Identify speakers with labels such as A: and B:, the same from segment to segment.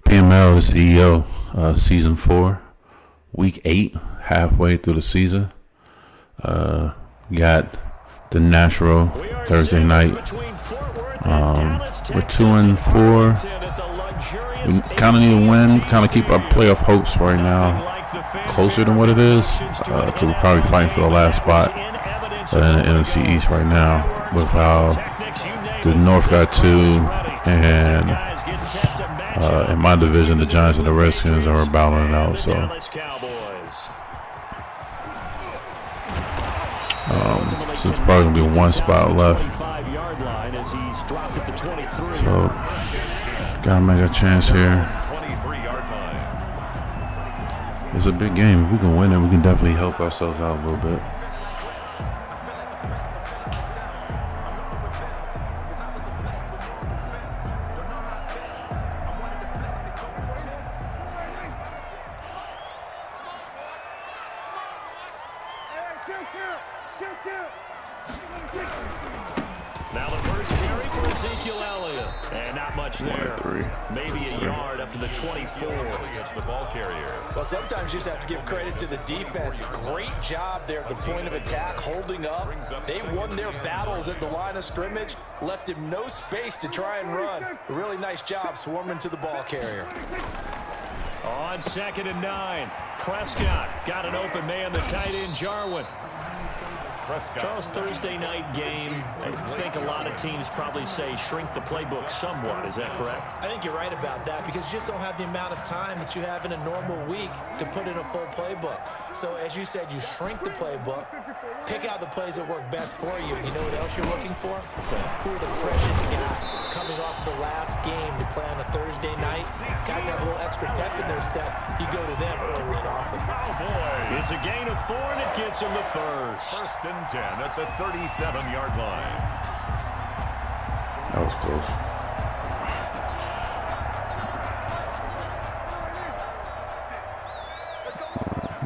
A: PML CEO, Season 4, Week 8, halfway through the season. Got the natural Thursday night. We're 2-4. We kind of need to win, kind of keep our playoff hopes right now closer than what it is. So we're probably fighting for the last spot in the NFC East right now with how the North got 2 and in my division, the Giants and the Redskins are battling out. So it's probably gonna be one spot left. So gotta make a chance here. It's a big game. If we can win it, we can definitely help ourselves out a little bit.
B: Now the first carry for Ezekiel Elliott. And not much there. Maybe a yard up to the 24. Against the ball carrier.
C: Well, sometimes you just have to give credit to the defense. Great job there at the point of attack, holding up. They won their battles at the line of scrimmage, left him no space to try and run. A really nice job swarming to the ball carrier.
B: On 2nd and 9, Prescott got an open man, the tight end Jarwin. Charles, Thursday night game, I think a lot of teams probably say shrink the playbook somewhat. Is that correct?
C: I think you're right about that because you just don't have the amount of time that you have in a normal week to put in a full playbook. So as you said, you shrink the playbook, pick out the plays that work best for you. You know what else you're looking for? So who are the freshest guys coming off the last game to play on a Thursday night? Guys have a little extra pep in their step. You go to them early and often.
B: Oh boy, it's a gain of 4 and it gets him the first.
D: 10 at the 37-yard line.
A: That was close.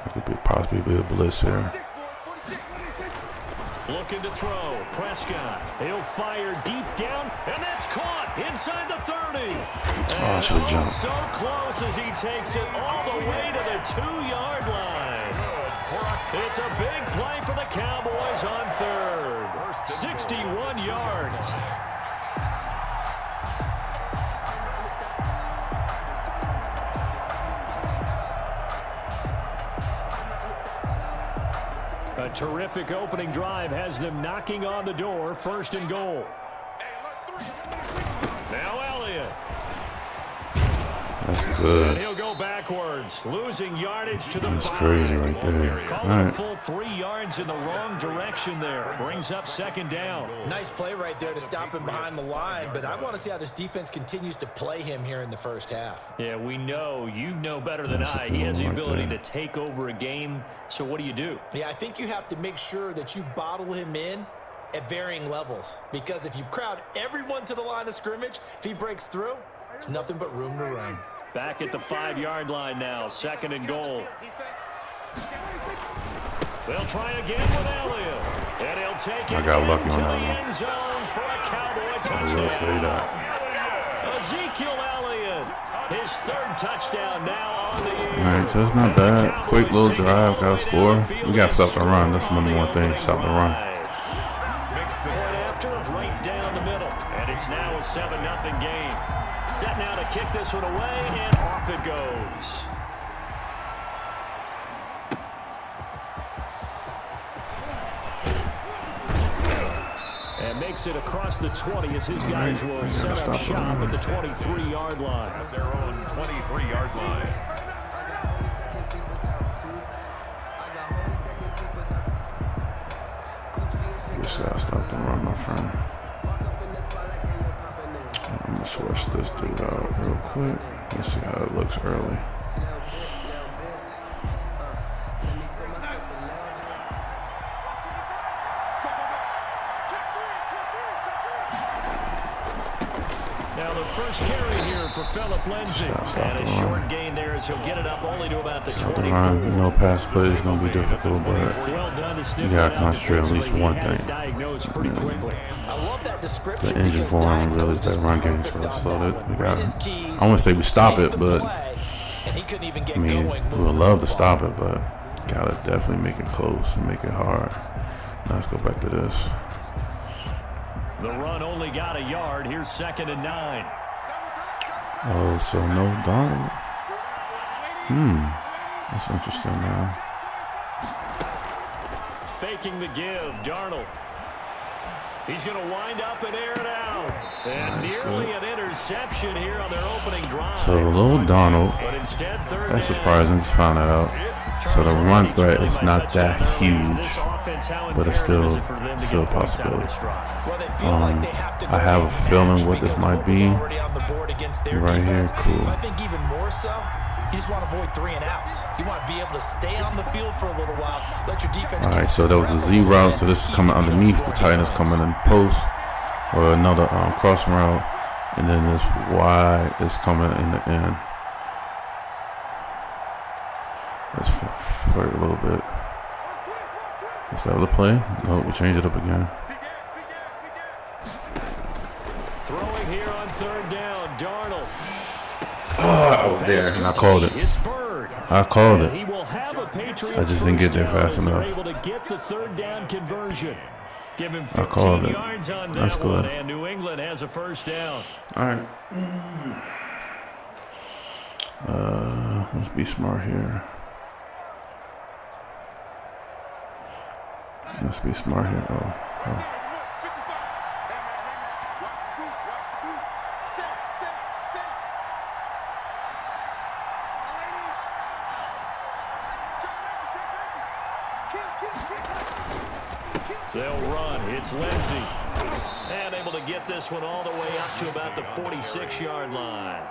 A: It could be possibly be a blitz here.
B: Looking to throw. Prescott. He'll fire deep down, and that's caught inside the 30.
A: Oh, I should have jumped.
B: So close as he takes it all the way to the 2-yard line. It's a big play for the Cowboys on third. 61 yards. A terrific opening drive has them knocking on the door. 1st and goal. Now Elliott.
A: That's good.
B: And he'll go backwards, losing yardage to the 5.
A: That's crazy right there.
B: Calling
A: All
B: a
A: right.
B: full 3 yards in the wrong direction there. Brings up 2nd down.
C: Nice play right there to stop him behind the line, but I want to see how this defense continues to play him here in the first half.
B: Yeah, we know. You know better than I. He has the ability to take over a game. So what do?
C: Yeah, I think you have to make sure that you bottle him in at varying levels, because if you crowd everyone to the line of scrimmage, if he breaks through, there's nothing but room to run.
B: Back at the 5-yard line now. 2nd and goal. They'll try again with Elliott. And he'll take it
A: I got lucky
B: into
A: on
B: the
A: that one.
B: end zone for a Cowboy
A: I will say
B: touchdown.
A: that.
B: Ezekiel Elliott, his 3rd touchdown now on the year.
A: All right, so it's not bad. Quick little drive, got to score. We got to stop the run. That's the number one thing. Stop the run.
B: Point after, right down the middle. And it's now a 7-0 game. Set now to kick this one away, and off it goes. And makes it across the 20 as his guys will set up shop at the 23-yard line.
D: At their own 23-yard line.
A: Just gotta stop the run, my friend. I'm gonna switch this dude out real quick. Let's see how it looks early.
B: Now the first carry here for Philip Lindsay. And a short gain there as he'll get it up only to about the 24.
A: You know, pass play is going to be difficult, but you got to concentrate on at least one thing. The engine for him really is that run game for us. So that we got, I want to say we stop it, but I mean, we would love to stop it, but got to definitely make it close and make it hard. Now let's go back to this.
B: The run only got a yard. Here's 2nd and 9.
A: Oh, so no Donald. That's interesting now.
B: Faking the give, Darnold. He's going to wind up and air it out. And nearly an interception here on their opening drive.
A: So little Donald,
B: But instead,
A: that's surprising, just found that out. So the run threat is not that huge, but it's still a possibility. I have a feeling what this might be right here. Cool.
C: I think even more so, you just want to avoid 3 and outs. You want to be able to stay on the field for a little while, let your defense.
A: All right, so there was a Z route, so this is coming underneath. The tight end is coming in post, or another crossing route, and then this Y is coming in the end. Let's flirt a little bit. Is that the play? No, we change it up again.
B: Throwing here on 3rd down, Darnold.
A: I was there and I called it.
B: It's Bird.
A: I called it.
B: He will have a Patriots
A: I just didn't get there
B: first down
A: fast
B: as they're
A: enough.
B: able to get the 3rd down conversion. Give him 15
A: I called it.
B: yards on that
A: That's good.
B: one, and New England has a 1st down.
A: All right. Let's be smart here. Let's be smart here. Oh.
B: They'll run. It's Lindsay. And able to get this one all the way up to about the 46-yard line.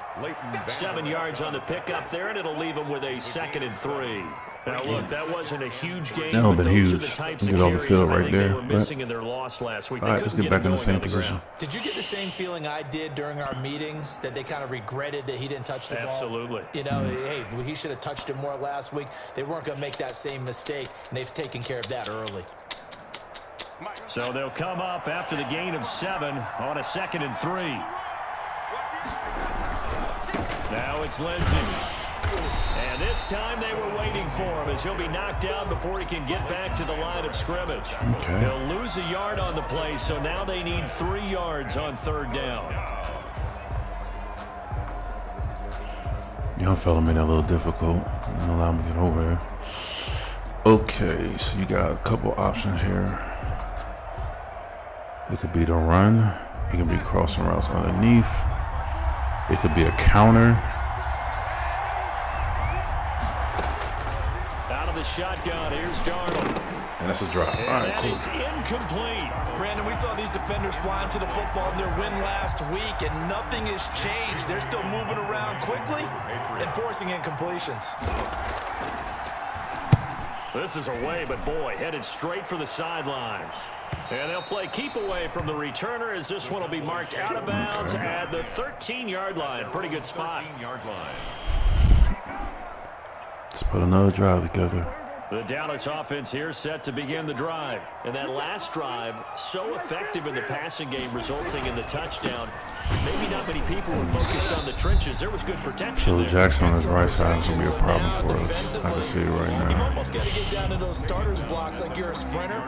B: 7 yards on the pickup there, and it'll leave them with a 2nd and 3. Now, look, that wasn't a huge game.
A: That would have been
B: those
A: huge.
B: are the types
A: Get
B: of
A: off the
B: carries
A: field
B: I
A: right
B: think
A: there.
B: they were missing in their loss last week.
A: All right, let's get back in the same position.
C: Did you get the same feeling I did during our meetings, that they kind of regretted that he didn't touch the ball?
B: Absolutely.
C: You know, hey, he should have touched it more last week. They weren't going to make that same mistake, and they've taken care of that early.
B: So they'll come up after the gain of 7 on a 2nd and 3. Now it's Lindsay. And this time they were waiting for him as he'll be knocked down before he can get back to the line of scrimmage.
A: Okay.
B: He'll lose a yard on the play, so now they need 3 yards on 3rd down.
A: Young fella made that a little difficult. Didn't allow him to get over there. Okay, so you got a couple options here. It could be the run. It could be crossing routes underneath. It could be a counter.
B: Out of the shotgun, here's Darnold.
A: And that's a drop. All right, cool.
B: That is incomplete.
C: Brandon, we saw these defenders flying to the football in their win last week, and nothing has changed. They're still moving around quickly and forcing incompletions.
B: This is away, but boy, headed straight for the sidelines. And they'll play keep away from the returner as this one will be marked out of bounds at the 13-yard line. Pretty good spot.
D: 13-yard line.
A: Let's put another drive together.
B: The Dallas offense here set to begin the drive. And that last drive, so effective in the passing game, resulting in the touchdown. Maybe not many people were focused on the trenches. There was good protection
A: So
B: there.
A: Jackson on his right side is going to be a problem for us. I can see it right
C: You've
A: now.
C: almost got to get down to those starters blocks like you're a sprinter.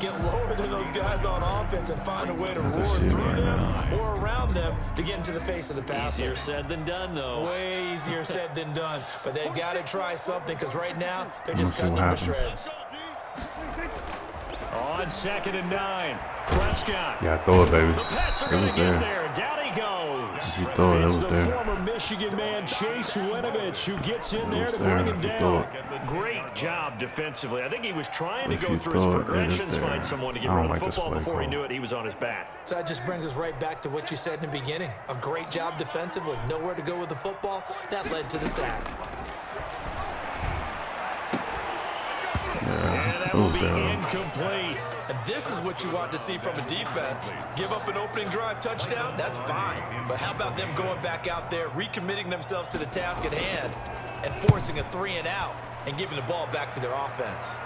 C: Get lower than those guys on offense and find a way to roar
A: see it
C: through
A: right
C: them
A: now.
C: or around them to get into the face of the passer.
B: Easier said than done, though.
C: Way easier said than done. But they've got to try something because right now they're just
A: Let's see
C: cutting
A: what
C: them to
A: happens.
C: shreds.
B: On 2nd and 9, Prescott.
A: Yeah, throw it, baby.
B: The Pats are
A: It
B: going
A: was
B: to get
A: there.
B: there. Down he goes.
A: If you throw it, it
B: It's
A: was
B: the
A: there.
B: former Michigan man, Chase Winovich, who gets in there
A: was
B: to
A: there
B: bring him
A: if you throw
B: down.
A: it.
B: Great job defensively. I think he was trying to
A: If
B: go
A: you
B: through his
A: throw it, it is
B: progressions,
A: there.
B: find someone to get
A: I don't
B: rid of
A: like
B: the
A: this
B: football.
A: play
B: Before he
A: call.
B: knew it, he was on his back.
C: So that just brings us right back to what you said in the beginning. A great job defensively. Nowhere to go with the football. That led to the sack.
B: And That
A: It
B: will
A: was
B: be
A: down.
B: incomplete.
C: And this is what you want to see from a defense. Give up an opening drive touchdown, that's fine. But how about them going back out there, recommitting themselves to the task at hand, and forcing a 3 and out, and giving the ball back to their offense.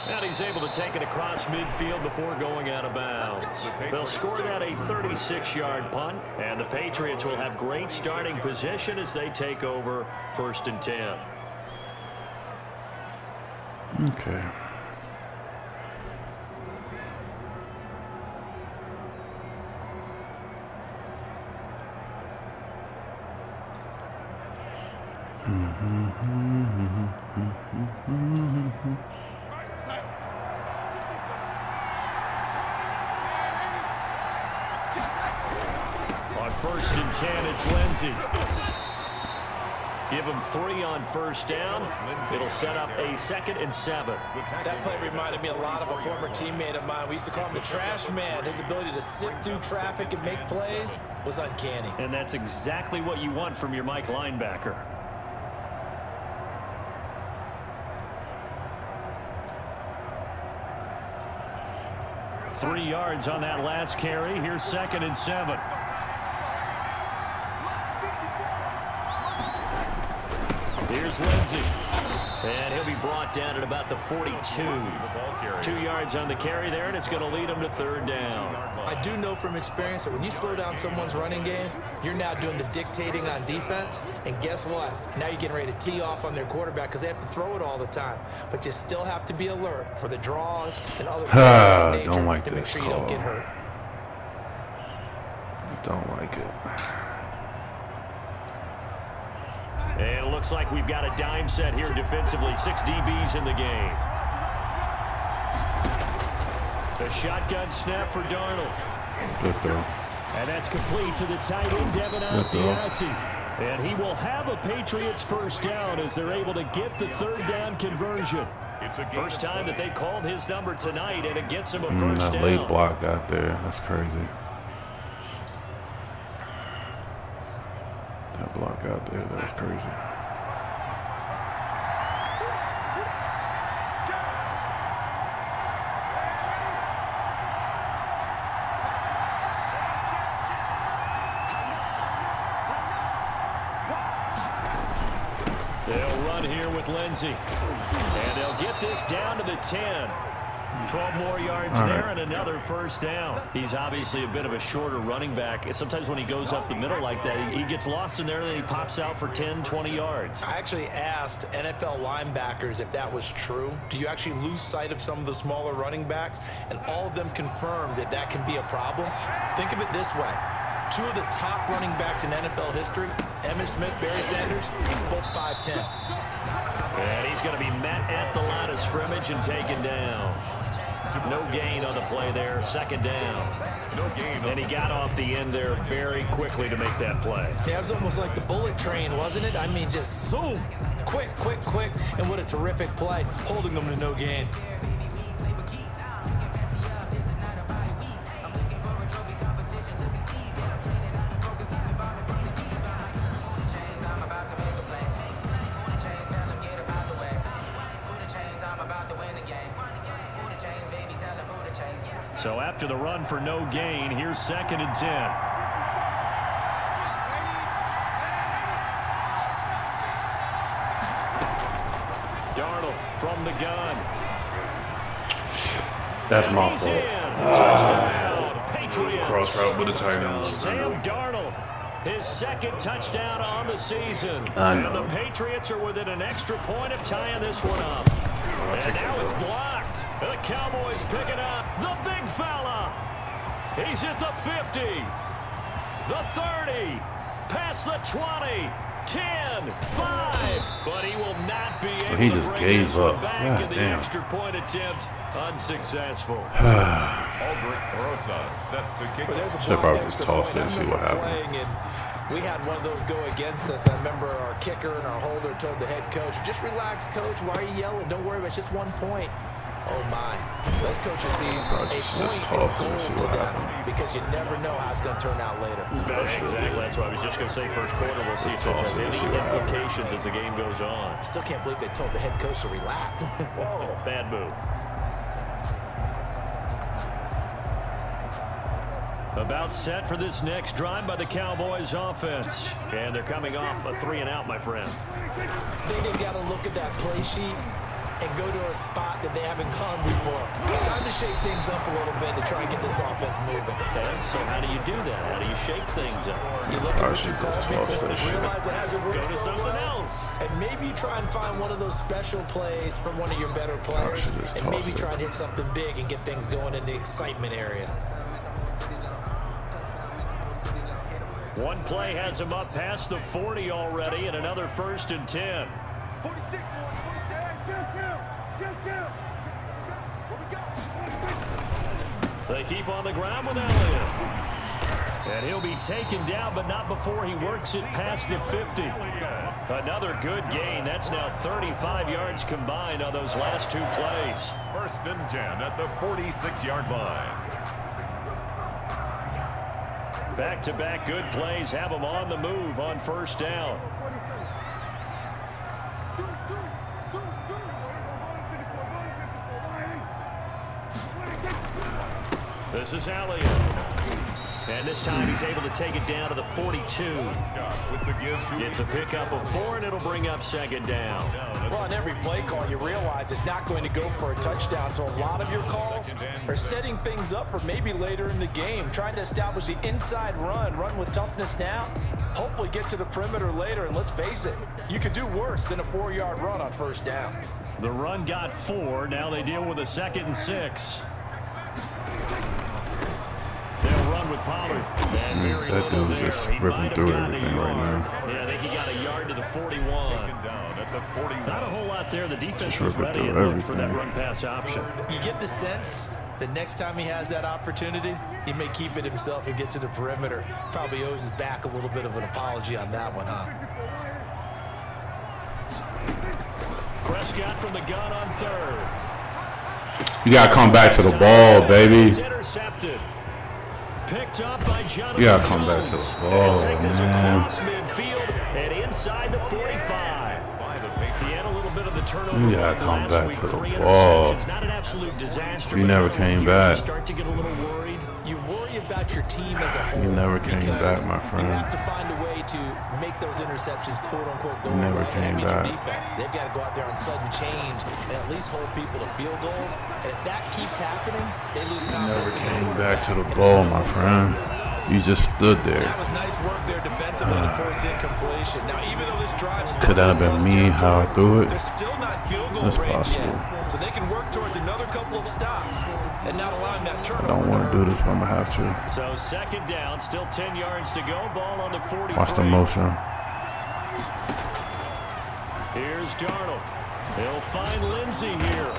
B: And he's able to take it across midfield before going out of bounds. They'll score that a 36-yard punt, and the Patriots will have great starting position as they take over 1st and 10.
A: Okay.
B: On 1st and 10, it's Lindsey. Give him 3 on 1st down. It'll set up a 2nd and 7.
C: That play reminded me a lot of a former teammate of mine. We used to call him the trash man. His ability to sit through traffic and make plays was uncanny.
B: And that's exactly what you want from your Mike linebacker. Three yards on that last carry. Here's 2nd and 7. Here's Lindsey. And he'll be brought down at about the 42. 2 yards on the carry there, and it's going to lead him to 3rd down.
C: I do know from experience that when you slow down someone's running game, you're now doing the dictating on defense. And guess what? Now you're getting ready to tee off on their quarterback because they have to throw it all the time. But you still have to be alert for the draws and other things
A: Don't like
C: to make
A: this
C: sure you don't
A: call.
C: get hurt.
A: Don't like it.
B: And it looks like we've got a dime set here defensively. 6 DBs in the game. The shotgun snap for Darnold.
A: Good throw.
B: And that's complete to the tight end, Devin Asiasi. And he will have a Patriots 1st down as they're able to get the 3rd down conversion. First time that they've called his number tonight, and it gets him a 1st
A: That
B: down.
A: late block out there. That's crazy. That block out there, that was crazy.
B: They'll run here with Lindsey. And they'll get this down to the 10. 12 more yards there and another 1st down. He's obviously a bit of a shorter running back. Sometimes when he goes up the middle like that, he gets lost in there and then he pops out for 10, 20 yards.
C: I actually asked NFL linebackers if that was true. Do you actually lose sight of some of the smaller running backs? And all of them confirmed that that can be a problem. Think of it this way. 2 of the top running backs in NFL history, Emmitt Smith, Barry Sanders, both 5'10".
B: And he's going to be met at the line of scrimmage and taken down. No gain on the play there, 2nd down.
D: No gain.
B: And he got off the end there very quickly to make that play.
C: Yeah, it was almost like the bullet train, wasn't it? I mean, just zoom, quick, quick, quick, and what a terrific play, holding them to no gain.
B: So after the run for no gain, here's 2nd and 10. Darnold from the gun.
A: That's my
B: He's
A: fault.
B: in. Touchdown, Patriots.
A: Cross route with a tight end.
B: Sam Darnold, his 2nd touchdown on the season.
A: I
B: And
A: know.
B: the Patriots are within an extra point of tying this one up. And now it's blocked. The Cowboys pick it up. The big fella. He's at the 50. The 30. Past the 20. 10. 5. But he will not be able
A: He
B: to
A: just
B: bring
A: gave
B: this one
A: up.
B: back
A: God
B: in the
A: damn.
B: extra point attempt. Unsuccessful.
D: Aldrich Rosa set to kick
C: Well, there's a
A: Should've
C: blocked
A: probably
C: extra
A: just tossed
C: point.
A: it and
C: I
A: see what
C: remember
A: happened.
C: playing, and we had one of those go against us. I remember our kicker and our holder told the head coach, just relax, coach. Why are you yelling? Don't worry about it. It's just 1 point. Oh, my. Let's coach a scene.
A: Just toss it and see what happens.
C: Because you never know how it's going to turn out later.
B: Exactly. That's what I was just going to say. First quarter, we'll see if this has any implications as the game goes on.
C: I still can't believe they told the head coach to relax. Whoa.
B: Bad move. About set for this next drive by the Cowboys offense. And they're coming off a 3-and-out, my friend.
C: I think they've got to look at that play sheet and go to a spot that they haven't gone before. Time to shake things up a little bit to try and get this offense moving.
B: Okay, so how do you do that? How do you shake things up?
C: You look at what you called before and realize it hasn't worked
B: Go to
C: so
B: something
C: well.
B: else.
C: And maybe try and find one of those special plays from one of your better players. And maybe try and hit something big and get things going in the excitement area.
B: One play has him up past the 40 already, and another 1st and 10. They keep on the ground with Elliott. And he'll be taken down, but not before he works it past the 50. Another good gain. That's now 35 yards combined on those last 2 plays.
D: 1st and 10 at the 46-yard line.
B: Back-to-back good plays have him on the move on 1st down. This is Elliott. And this time he's able to take it down to the 42. It's a pickup of 4, and it'll bring up 2nd down.
C: Well, on every play call, you realize it's not going to go for a touchdown. So a lot of your calls are setting things up for maybe later in the game, trying to establish the inside run with toughness now, hopefully get to the perimeter later. And let's face it, you could do worse than a 4-yard run on 1st down.
B: The run got 4. Now they deal with a 2nd and 6. They'll run with Pollard.
A: That dude's just ripping through everything right now.
B: Yeah, I think he got a yard to the 41. Not a whole lot there. The defense was ready and looked for that run-pass option.
C: You get the sense the next time he has that opportunity, he may keep it himself and get to the perimeter. Probably owes his back a little bit of an apology on that one, huh?
B: Prescott from the gun on 3rd.
A: You gotta come back to the ball, baby.
B: Intercepted. Picked up by Jonathan.
A: You gotta come back to the ball,
B: take this
A: man.
B: across midfield and inside the 45. He had a little bit of the turnover.
A: You gotta come
B: last
A: back
B: week.
A: to the
B: 3
A: ball.
B: interceptions. Not an absolute disaster.
A: You never came back.
B: Start to get a little worried.
C: You worry about your team as a whole.
A: You never came back, my friend.
C: You have to find a way to make those interceptions, quote-unquote, go
A: Never
C: right.
A: came
C: Your
A: back.
C: defense, they've got to go out there on sudden change and at least hold people to field goals. And if that keeps happening, they lose confidence.
A: Never came back to the ball, my friend. You just stood there.
C: That was nice work there defensively to force incompletion. Now, even though this drive still
A: Could that have been me, how I threw it?
C: they're still not field goal
A: That's
C: range
A: possible.
C: yet. So they can work towards another couple of stops and not allowing that
A: I
C: turnover.
A: don't want to do this, but I'm gonna have to.
B: So 2nd down, still 10 yards to go. Ball on the 43.
A: Watch the motion.
B: Here's Darnold. He'll find Lindsey here.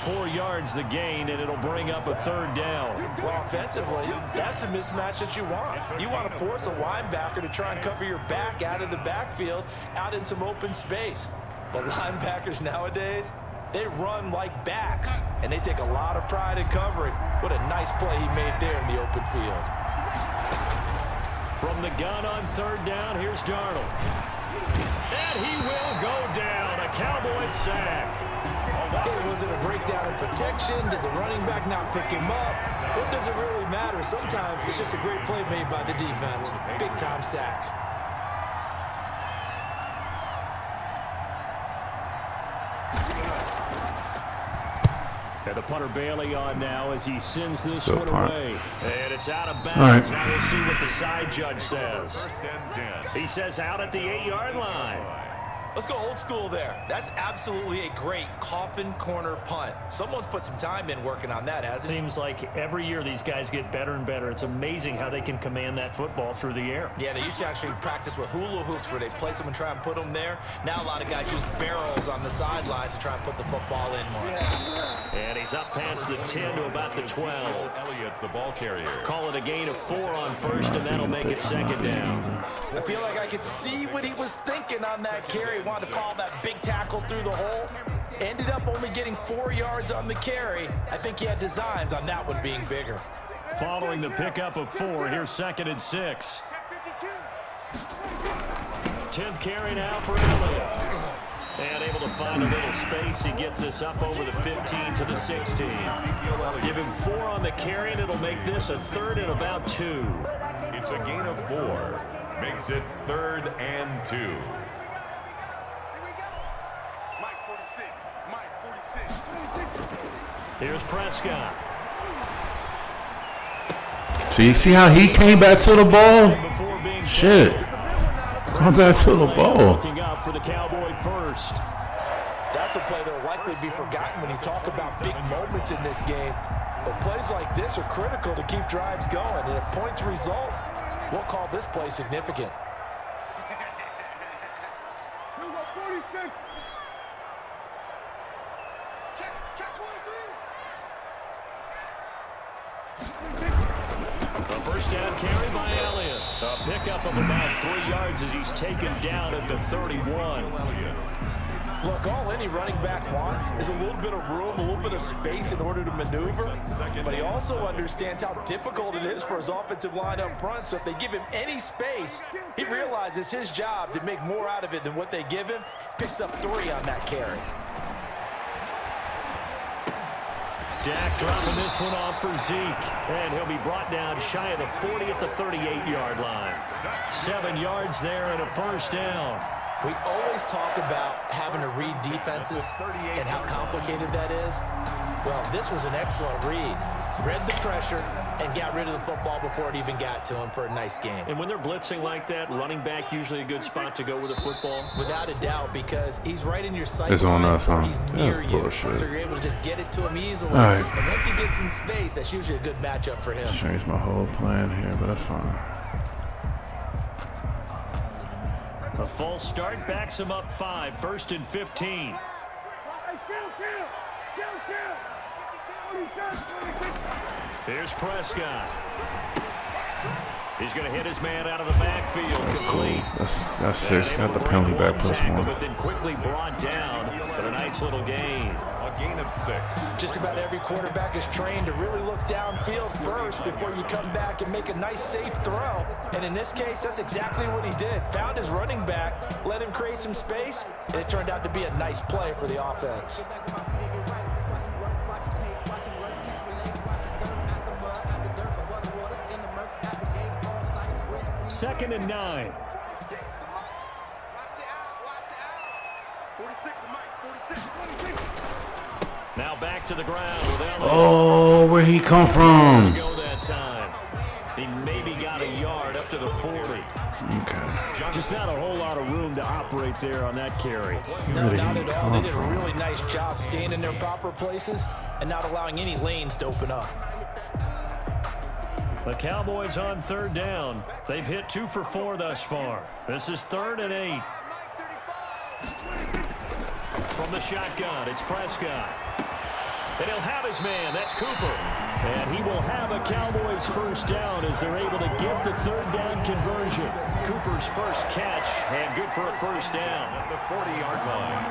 B: 4 yards the gain, and it'll bring up a 3rd down.
C: Well, offensively, that's the mismatch that you want. You want to force a linebacker to try and cover your back out of the backfield, out in some open space. But linebackers nowadays, they run like backs, and they take a lot of pride in covering. What a nice play he made there in the open field.
B: From the gun on 3rd down, here's Darnold. And he will go down. A Cowboys sack.
C: Okay, was it a breakdown in protection? Did the running back not pick him up? What does it really matter? Sometimes it's just a great play made by the defense. Big-time sack.
B: And the punter Bailey on now as he sends this
A: Good
B: one
A: punt.
B: away. And it's out of bounds.
A: All right.
B: Now we'll see what the side judge says.
D: 1st and 10.
B: He says out at the 8-yard line.
C: Let's go old school there. That's absolutely a great coffin corner punt. Someone's put some time in working on that, hasn't he?
B: Seems like every year these guys get better and better. It's amazing how they can command that football through the air.
C: Yeah, they used to actually practice with hula hoops where they place them and try and put them there. Now a lot of guys use barrels on the sidelines to try and put the football in more.
B: And he's up past the 10 to about the 12.
D: Elliott's the ball carrier.
B: Call it a gain of 4 on 1st, and that'll make it 2nd down.
C: I feel like I could see what he was thinking on that carry. He wanted to follow that big tackle through the hole. Ended up only getting 4 yards on the carry. I think he had designs on that one being bigger.
B: Following the pickup of 4, here's 2nd and 6. 10th carry now for Elliott. And able to find a little space. He gets us up over the 15 to the 16. Give him 4 on the carry, and it'll make this a 3rd and about 2.
D: It's a gain of 4. Makes it 3rd and 2.
B: Here's Prescott.
A: So you see how he came back to the ball? Shit. Come back to the ball.
B: Looking up for the Cowboy first.
C: That's a play that will likely be forgotten when you talk about big moments in this game. But plays like this are critical to keep drives going. And if points result, we'll call this play significant.
B: A first down carry by Elliott. A pickup of about 3 yards as he's taken down at the 31.
C: Look, all any running back wants is a little bit of room, a little bit of space in order to maneuver. But he also understands how difficult it is for his offensive line up front. So if they give him any space, he realizes his job to make more out of it than what they give him. Picks up 3 on that carry.
B: Dak dropping this one off for Zeke. And he'll be brought down shy of the 40 at the 38-yard line. 7 yards there and a first down.
C: We always talk about having to read defenses and how complicated that is. Well, this was an excellent read. Read the pressure and got rid of the football before it even got to him for a nice game.
B: And when they're blitzing like that, running back usually a good spot to go with the football?
C: Without a doubt, because he's right in your sight.
A: It's on us, huh?
C: He's near
A: That's
C: you,
A: bullshit.
C: so you're able to just get it to him easily.
A: All right.
C: And once he gets in space, that's usually a good matchup for him.
A: Change my whole plan here, but that's fine.
B: A false start backs him up 5, 1st and 15. Here's Prescott. He's going to hit his man out of the backfield.
A: That's cool. That's 6. Got the penalty back plus 1.
B: But then quickly brought down, but a nice little gain.
D: A gain of 6.
C: Just about every quarterback is trained to really look downfield first before you come back and make a nice safe throw. And in this case, that's exactly what he did. Found his running back, let him create some space, and it turned out to be a nice play for the offense.
B: Second and 9. Now back to the ground with Elliott.
A: Oh, where he come from?
B: Go that time. He maybe got a yard up to the 40.
A: Okay.
B: Just not a whole lot of room to operate there on that carry.
C: No,
A: Where
C: not
A: did he
C: at all.
A: come
C: They did a
A: from?
C: really nice job staying in their proper places and not allowing any lanes to open up.
B: The Cowboys on 3rd down. They've hit 2 for 4 thus far. This is 3rd and 8. From the shotgun, it's Prescott. And he'll have his man. That's Cooper. And he will have a Cowboys first down as they're able to get the 3rd down conversion. Cooper's first catch and good for a first down.
D: At the 40-yard line.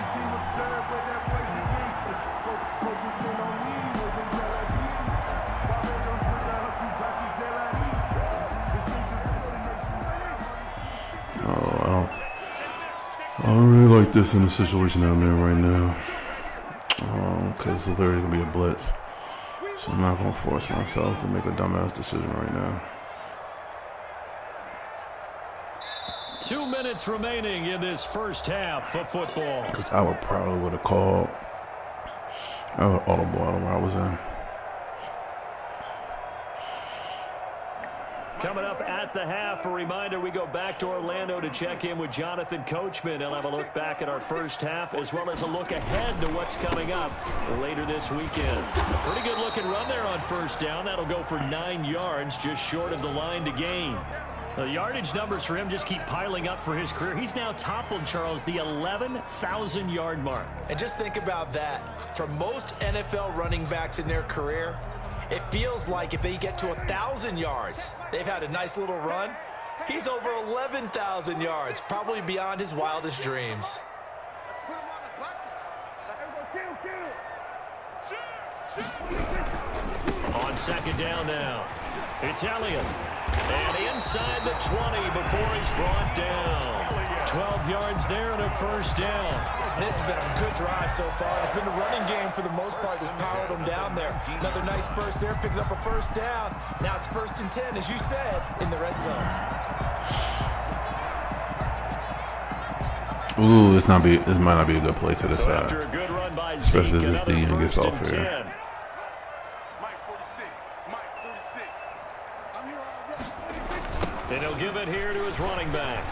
A: I don't really like this in the situation I'm in right now. Because it's literally going to be a blitz. So I'm not going to force myself to make a dumbass decision right now.
B: 2 minutes remaining in this first half of football.
A: Because I would probably would have called. I would audible out of where I was in.
B: Coming up at the half, a reminder, we go back to Orlando to check in with Jonathan Coachman. He'll have a look back at our first half as well as a look ahead to what's coming up later this weekend. A pretty good looking run there on first down. That'll go for 9 yards, just short of the line to gain. The yardage numbers for him just keep piling up for his career. He's now toppled, Charles, the 11,000-yard mark.
C: And just think about that. For most NFL running backs in their career, it feels like if they get to 1,000 yards, they've had a nice little run. He's over 11,000 yards, probably beyond his wildest dreams.
E: Let's put him on the buses.
B: On second down now, it's Elliott. And inside the 20 before he's brought down. 12 yards there and a first down.
C: This has been a good drive so far. It's been the running game for the most part that's powered them down there. Another nice burst there, picking up a first down. Now it's 1st and 10, as you said, in the red zone.
A: Ooh, this might not be a good play to the side. Especially if this DN gets off here.
B: And he'll give it here to his running back.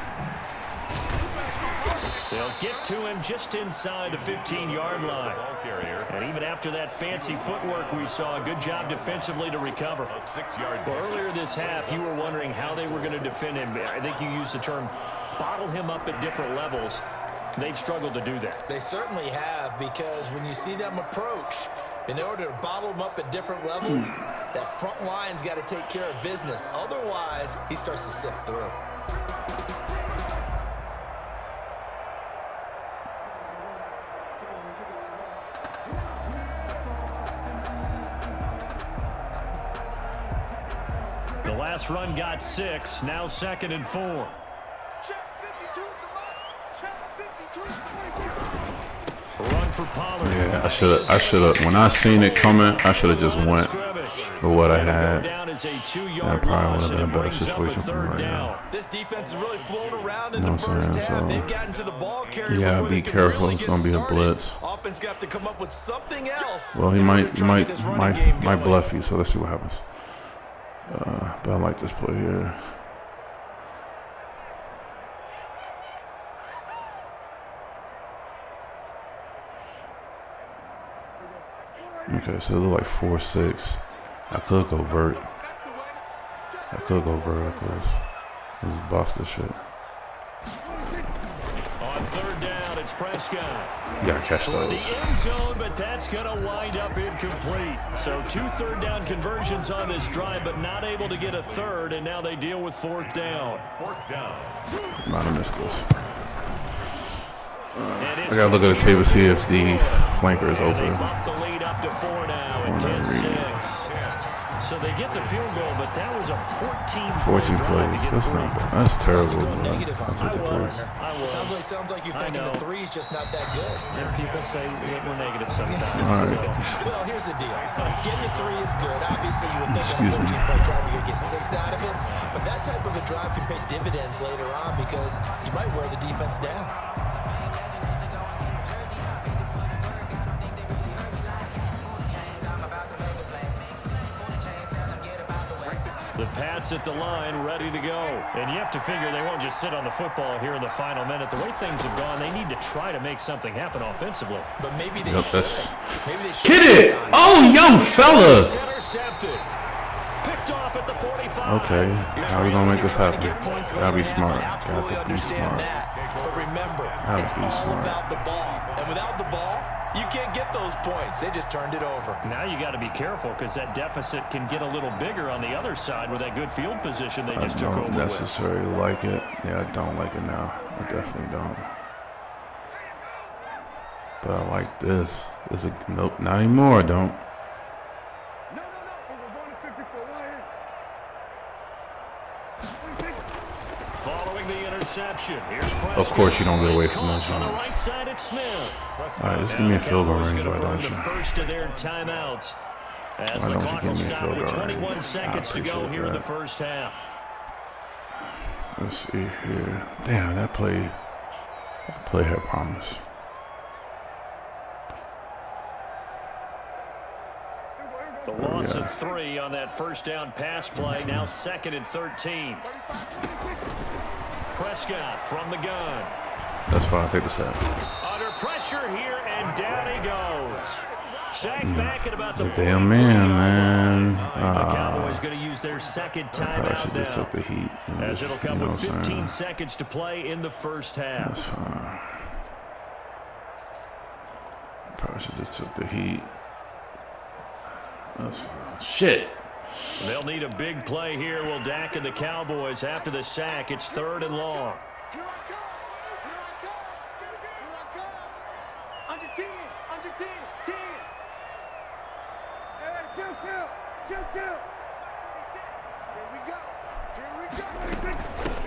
B: They'll get to him just inside the 15-yard line. And even after that fancy footwork we saw, a good job defensively to recover. Well, earlier this half, you were wondering how they were going to defend him. I think you used the term bottle him up at different levels. They've struggled to do that.
C: They certainly have, because when you see them approach, in order to bottle them up at different levels, that front line's got to take care of business. Otherwise, he starts to sift through.
B: The last run got 6, now 2nd and 4. Run for Pollard.
A: Yeah, I should have. When I seen it coming, I should have just went with what I had. That probably would have been a better situation for me right now.
C: This defense is really flown around in
A: You know
C: the
A: what I'm
C: first
A: saying?
C: half.
A: So,
C: They've gotten to the ball carrier.
A: yeah,
C: before
A: be
C: they can
A: careful.
C: really
A: It's
C: get
A: gonna be a
C: started.
A: blitz.
C: Offense got to come up with something else.
A: Well, he might
C: might
A: bluff you. So let's see what happens. But I like this play here. Okay, so it look like 4-6. I could go vert. I could go vert, of course. Just box this shit.
B: On 3rd down, it's Prescott.
A: You gotta catch
B: The
A: those.
B: end zone, but that's going to wind up incomplete. So 2 3rd down conversions on this drive, but not able to get a 3rd, and now they deal with 4th down.
A: Might have missed this. I gotta look at the tape and see if the flanker is open.
B: They bump the lead up to 4 now at 10-6. So they get the field goal, but that was a 14
A: plays. That's not bad. That's terrible. I'll take the 3.
C: Sounds like you're thinking the 3 is just not that good.
B: And people say we're negative sometimes.
A: All right.
C: Well, here's the deal. Getting the 3 is good. Obviously, you would think
A: Excuse
C: on a
A: me.
C: 14-play drive you're going to get 6 out of it. But that type of a drive can pay dividends later on because you might wear the defense down.
B: The Pats at the line, ready to go. And you have to figure they won't just sit on the football here in the final minute. The way things have gone, they need to try to make something happen offensively.
C: But maybe they
A: Yep,
C: should. Maybe they should.
A: Get it! Oh, young fella!
B: It's intercepted. Picked off at the 45.
A: Okay, how are we gonna make this happen? Gotta be smart.
C: Absolutely
A: Gotta be
C: understand
A: smart.
C: that. But remember,
A: Gotta
C: it's
A: be
C: all
A: smart.
C: about the ball. And without the ball, you can't get those points. They just turned it over.
B: Now you got to be careful because that deficit can get a little bigger on the other side with that good field position they just took
A: I
B: over
A: don't
B: with.
A: necessarily like it. Yeah, I don't like it now. I definitely don't. But I like this. Nope, not anymore. I don't.
B: Following the interception, here's Prescott.
A: Of course you don't get away from
B: It's
A: that
B: caught on the
A: zone.
B: right side at Smith.
A: All right, just give me a field goal range, why don't
B: The
A: you?
B: first of their timeouts. As
A: Why
B: the
A: don't you
B: clock
A: give
B: will
A: me a
B: stop
A: field
B: with
A: goal
B: 21
A: range?
B: seconds
A: I
B: to go
A: appreciate
B: here in the
A: that.
B: first half.
A: Let's see here. Damn, that play had promise.
B: The loss of 3 on that first down pass play. Now 2nd and 13. Prescott from the gun.
A: That's fine. I'll take the sack.
B: Under pressure here, and down he goes. Sacked back at about the
A: The damn man,
B: The Cowboys going to use their second
A: I probably
B: timeout
A: should just
B: now.
A: took the heat. And
B: As
A: just,
B: it'll come
A: you know
B: with
A: what I'm
B: 15
A: saying?
B: seconds to play in the first half.
A: That's fine. Probably should just took the heat. That's fine. Shit.
B: They'll need a big play here. Will Dak and the Cowboys after the sack. It's 3rd and long.
E: Here I come. Here I come. Here I come. Under 10. Under 10. 10.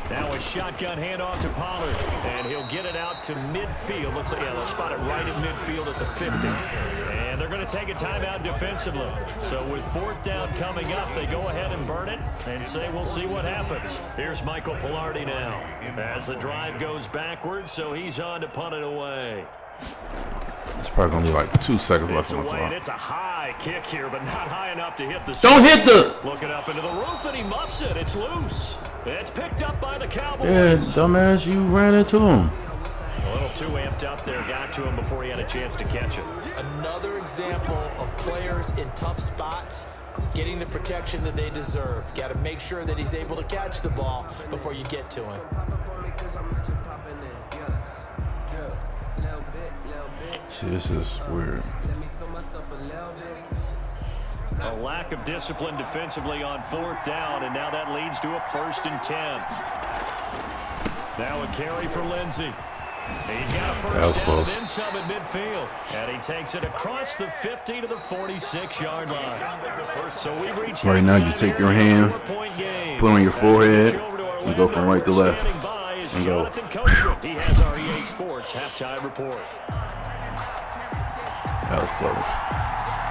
B: Now a shotgun handoff to Pollard, and he'll get it out to midfield. Looks like, yeah, they'll spot it right at midfield at the 50. And they're going to take a timeout defensively. So with 4th down coming up, they go ahead and burn it and say we'll see what happens. Here's Michael Pilardi now as the drive goes backwards, so he's on to punt it away.
A: It's probably going to be like 2 seconds left on the clock.
B: It's a high kick here, but not high enough to hit the...
A: Don't hit the...
B: Looking up into the roof, and he muffs it. It's loose. It's picked up by the Cowboys.
A: Yeah, dumbass, you ran into him.
B: A little too amped up there. Got to him before he had a chance to catch it.
C: Another example of players in tough spots getting the protection that they deserve. Got to make sure that he's able to catch the ball before you get to him.
A: See, this is weird.
B: A lack of discipline defensively on 4th down, and now that leads to a 1st and 10. Now a carry for Lindsey. He's got a first down and then some at midfield. And he takes it across the 50 to the 46-yard line. So we've reached
A: right now, you take your hand, put on your forehead, and go from right to left. And go.
B: He has our EA Sports halftime report.
A: That was close.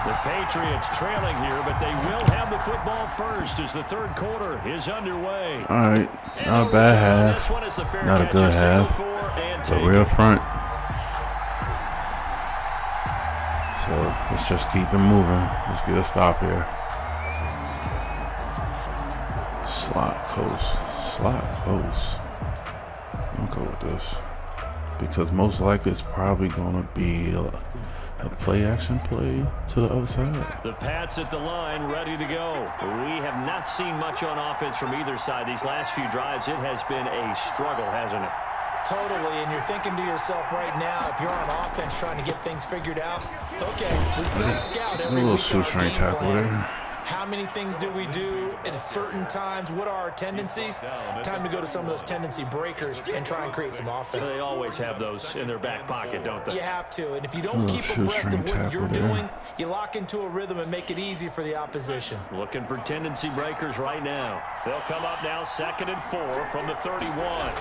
B: The Patriots trailing here, but they will have the football first as the 3rd quarter is underway.
A: All right, not a bad half, not a good half, but we're up front. So let's just keep it moving. Let's get a stop here. Slot close. I'm go with this because most likely it's probably going to be a play-action play to the other side.
B: The Pats at the line, ready to go. We have not seen much on offense from either side. These last few drives, it has been a struggle, hasn't it?
C: Totally, and you're thinking to yourself right now, if you're on offense trying to get things figured out, okay, we see a scout every
A: little
C: week on our
A: shoestring
C: game
A: tackle
C: plan.
A: there.
C: How many things do we do at certain times? What are our tendencies? Time to go to some of those tendency breakers and try and create some offense.
B: They always have those in their back pocket, don't they?
C: You have to, and if you don't keep abreast of what you're doing, you lock into a rhythm and make it easy for the opposition.
B: Looking for tendency breakers right now. They'll come up now 2nd and 4 from the 31.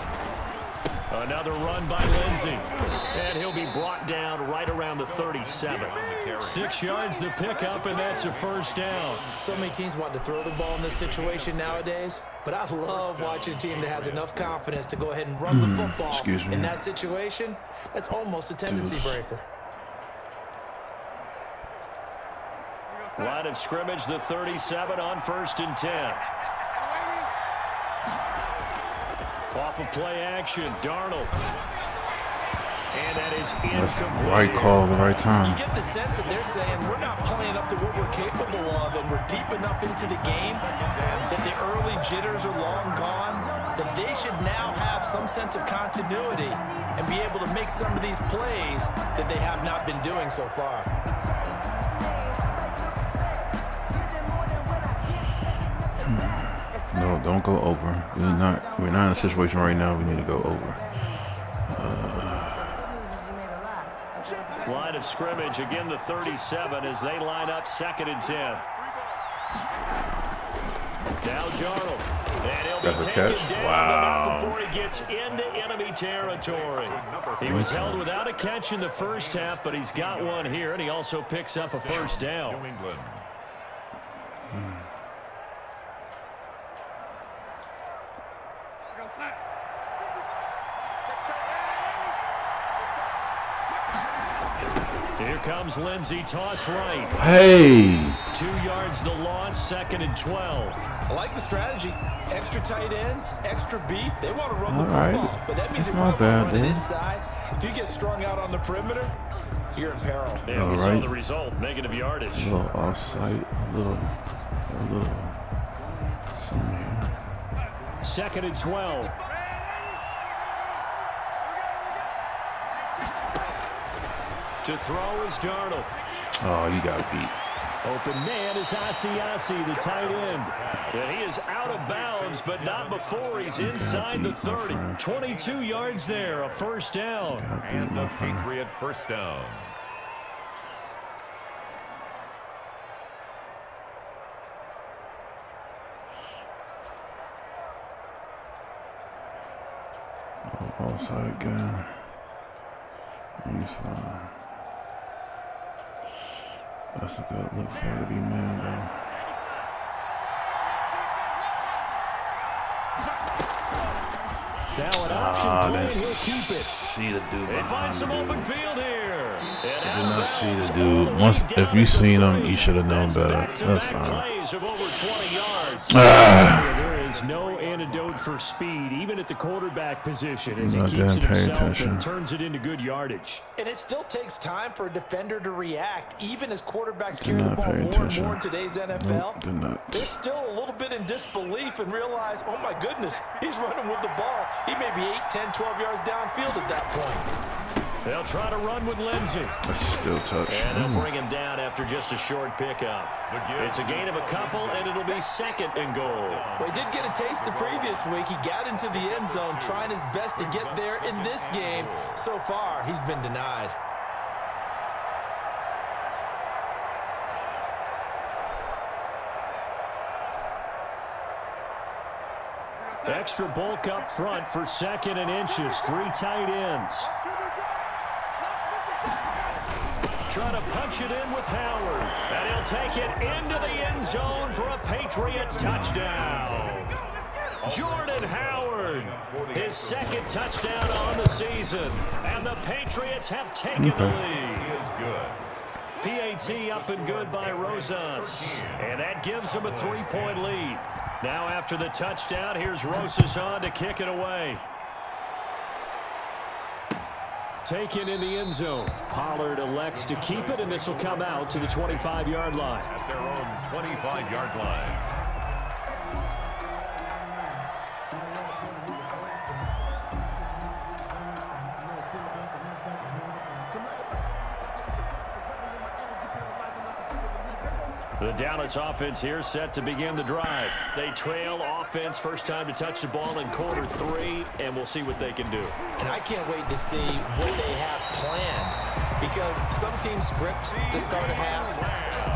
B: Another run by Lindsey, and he'll be brought down right around the 37. 6 yards to pick up, and that's a 1st down.
C: So many teams want to throw the ball in this situation nowadays, but I love watching a team that has enough confidence to go ahead and run the football. In that situation, that's almost a tendency breaker.
B: Line of scrimmage, the 37 on 1st and 10. Off of play action, Darnold. And that is
A: That's the right call at the right time.
C: You get the sense that they're saying we're not playing up to what we're capable of, and we're deep enough into the game that the early jitters are long gone, that they should now have some sense of continuity and be able to make some of these plays that they have not been doing so far.
A: No, don't go over. We're not in a situation right now. We need to go over.
B: Line of scrimmage again, the 37 as they line up 2nd and 10. Now Darnold, and he'll
A: That's
B: be
A: a
B: taken
A: catch.
B: down
A: Wow.
B: before he gets into enemy territory. He was held without a catch in the first half, but he's got one here, and he also picks up a 1st down.
D: New England.
B: Here comes Lindsey, toss right.
A: Hey!
B: 2 yards the loss, 2nd and 12.
C: I like the strategy. Extra tight ends, extra beef. They want to run the
A: All right.
C: football, but that means
A: That's
C: they
A: not
C: probably
A: bad,
C: run it
A: dude.
C: inside. If you get strung out on the perimeter, you're in peril.
B: And
A: All
B: we saw
A: right.
B: the result, negative yardage.
A: A little offside, a little something here.
B: 2nd and 12. To throw is Darnold.
A: Oh, you got beat.
B: Open man is Asiasi, the tight end. And he is out of bounds, but not before he's inside the 30. 22 yards there, a 1st down.
D: And the Patriot 1st down.
A: outside again. Inside. That's a good look for her to be man, though.
B: Now an option play, he'll keep it.
A: See the dude
B: They find some open field here.
A: I did not see the dude. Once, if you seen him, you should have known better. That's fine.
B: There is no antidote for speed, even at the quarterback position, as he keeps it himself and turns it into good yardage.
C: And it still takes time for a defender to react, even as quarterbacks carry the ball more and more in today's NFL.
A: Did not.
C: They're still a little bit in disbelief and realize, oh my goodness, he's running with the ball. He may be 8, 10, 12 yards downfield at that point.
B: They'll try to run with Lindsey.
A: That's still touch.
B: And they'll bring him down after just a short pickup. It's a gain of a couple, and it'll be 2nd and goal.
C: Well, he did get a taste the previous week. He got into the end zone, trying his best to get there in this game. So far, he's been denied.
B: Extra bulk up front for 2nd and inches. 3 tight ends. Trying to punch it in with Howard. And he'll take it into the end zone for a Patriot touchdown. Jordan Howard, his 2nd touchdown on the season. And the Patriots have taken the lead. PAT up and good by Rosas. And that gives them a 3-point lead. Now after the touchdown, here's Rosas on to kick it away. Taken in the end zone. Pollard elects to keep it, and this will come out to the 25-yard line.
D: At their own 25-yard line.
B: The Dallas offense here set to begin the drive. They trail offense, first time to touch the ball in quarter 3, and we'll see what they can do.
C: And I can't wait to see what they have planned, because some teams script to start a half.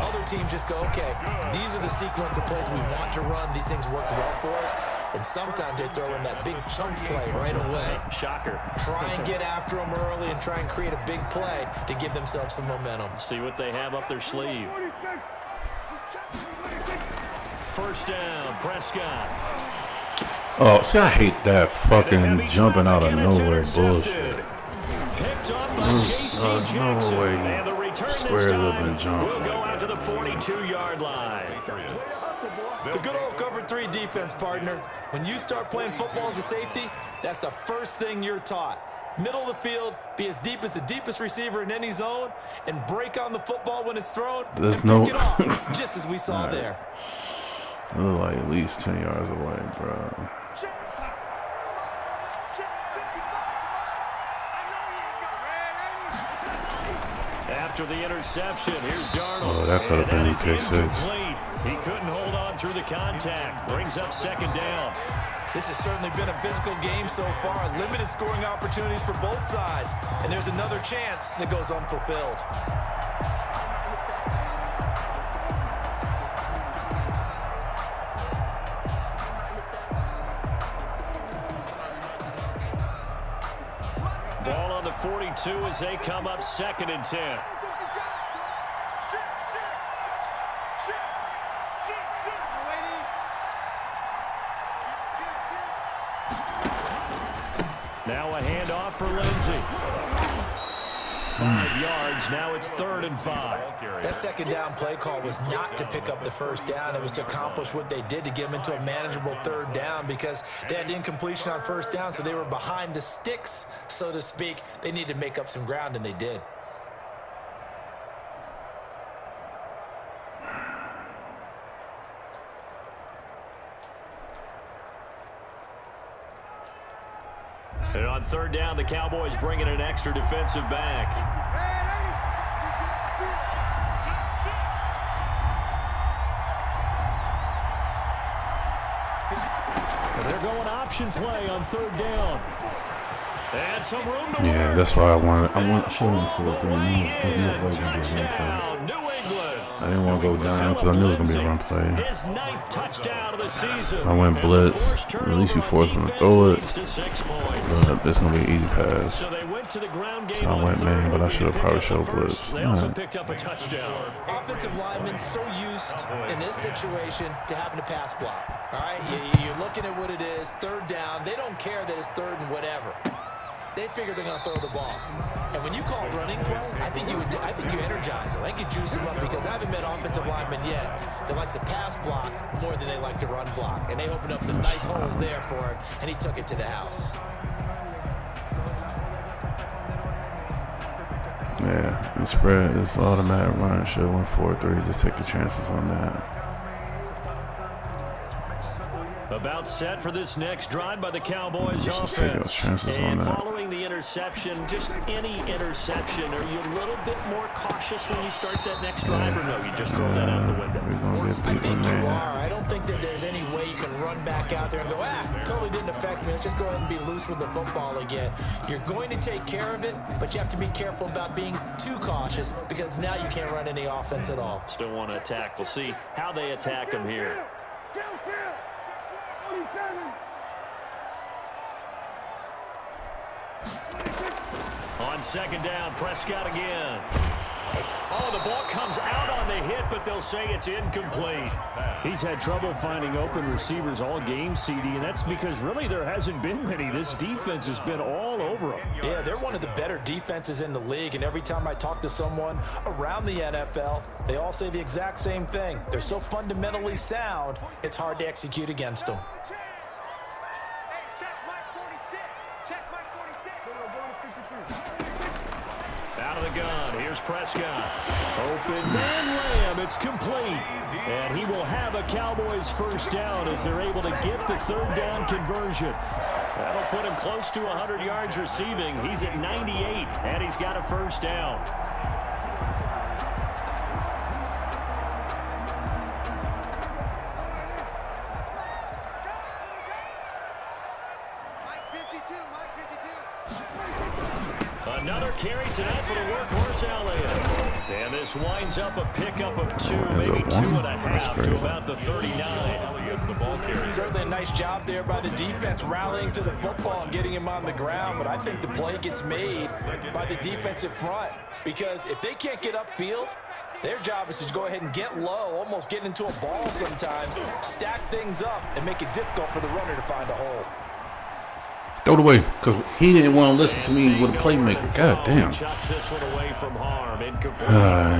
C: Other teams just go, okay, these are the sequence of plays we want to run. These things worked well for us. And sometimes they throw in that big chunk play right away.
B: Shocker.
C: Try and get after them early and try and create a big play to give themselves some momentum.
B: See what they have up their sleeve. First down, Prescott.
A: Oh, see, I hate that fucking jumping out of nowhere bullshit. There's no way he squares up and jump.
B: We'll go out to the 42-yard line.
C: The good old cover 3 defense, partner. When you start playing football as a safety, that's the first thing you're taught. Middle of the field, be as deep as the deepest receiver in any zone, and break on the football when it's thrown,
A: There's
C: and
A: no
C: pick it off, just as we saw there.
A: They're like at least 10 yards away, bro.
B: After the interception, here's Darnold.
A: Oh, that could have been a pick 6.
B: He couldn't hold on through the contact. Brings up 2nd down.
C: This has certainly been a physical game so far. Limited scoring opportunities for both sides. And there's another chance that goes unfulfilled.
B: Ball on the 42 as they come up 2nd and 10. Now a handoff for Lindsey. 5 yards. Now it's 3rd and 5.
C: That 2nd down play call was not to pick up the first down. It was to accomplish what they did to get them into a manageable 3rd down, because they had incompletion on 1st down, so they were behind the sticks, so to speak. They needed to make up some ground, and they did.
B: And on 3rd down, the Cowboys bring in an extra defensive back. And they're going option play on 3rd down. And some room to
A: Yeah,
B: work.
A: that's why I want showing for 3 minutes.
B: Touchdown, New England.
A: I didn't want to go down because I knew it was going to be a run play.
B: His ninth touchdown of the season.
A: If I went blitz, at least you force him to throw it. But it's going to be an easy pass.
B: So they went to the ground game.
A: So I went man, but I should have probably showed blitz.
B: They also picked up a touchdown.
C: Offensive linemen so used in this situation to having to pass block. All right, you're looking at what it is, third down. They don't care that it's third and whatever. They figure they're going to throw the ball. And when you call running play, I think you energize them. I think you juice them up because I haven't met offensive linemen yet that likes to pass block more than they like to run block. And they opened up some nice holes there for him, and he took it to the house.
A: Yeah, the spread is automatic run. Should have went 4-3. Just take the chances on that.
B: About set for this next drive by the Cowboys offense.
A: Take those chances on
B: and
A: that.
B: following the interception, just any interception, are you a little bit more cautious when you start that next drive, or no, you just throw that out the window?
A: We're going to get
C: I
A: beat
C: think
A: on
C: you
A: that.
C: are. I don't think that there's any way you can run back out there and go, totally didn't affect me. Let's just go ahead and be loose with the football again. You're going to take care of it, but you have to be careful about being too cautious because now you can't run any offense at all.
B: Still want to attack. We'll see how they attack him here. On second down, Prescott again. Oh, the ball comes out on the hit, but they'll say it's incomplete.
F: He's had trouble finding open receivers all game, CD, and that's because really there hasn't been many. This defense has been all over them.
C: Yeah, they're one of the better defenses in the league, and every time I talk to someone around the NFL, they all say the exact same thing. They're so fundamentally sound, it's hard to execute against them.
B: Out of the gun, here's Prescott. Open man lamb, it's complete. And he will have a Cowboys first down as they're able to get the third down conversion. That'll put him close to 100 yards receiving. He's at 98, and he's got a first down. Another carry tonight for the workhorse Elliott. And this winds up a pickup of 2, maybe 2.5 to about the 39.
D: The ball carrier.
C: Certainly a nice job there by the defense rallying to the football and getting him on the ground, but I think the play gets made by the defensive front because if they can't get upfield, their job is to go ahead and get low, almost get into a ball sometimes, stack things up, and make it difficult for the runner to find a hole.
A: Throw it away because he didn't want to listen to me with a playmaker. God damn.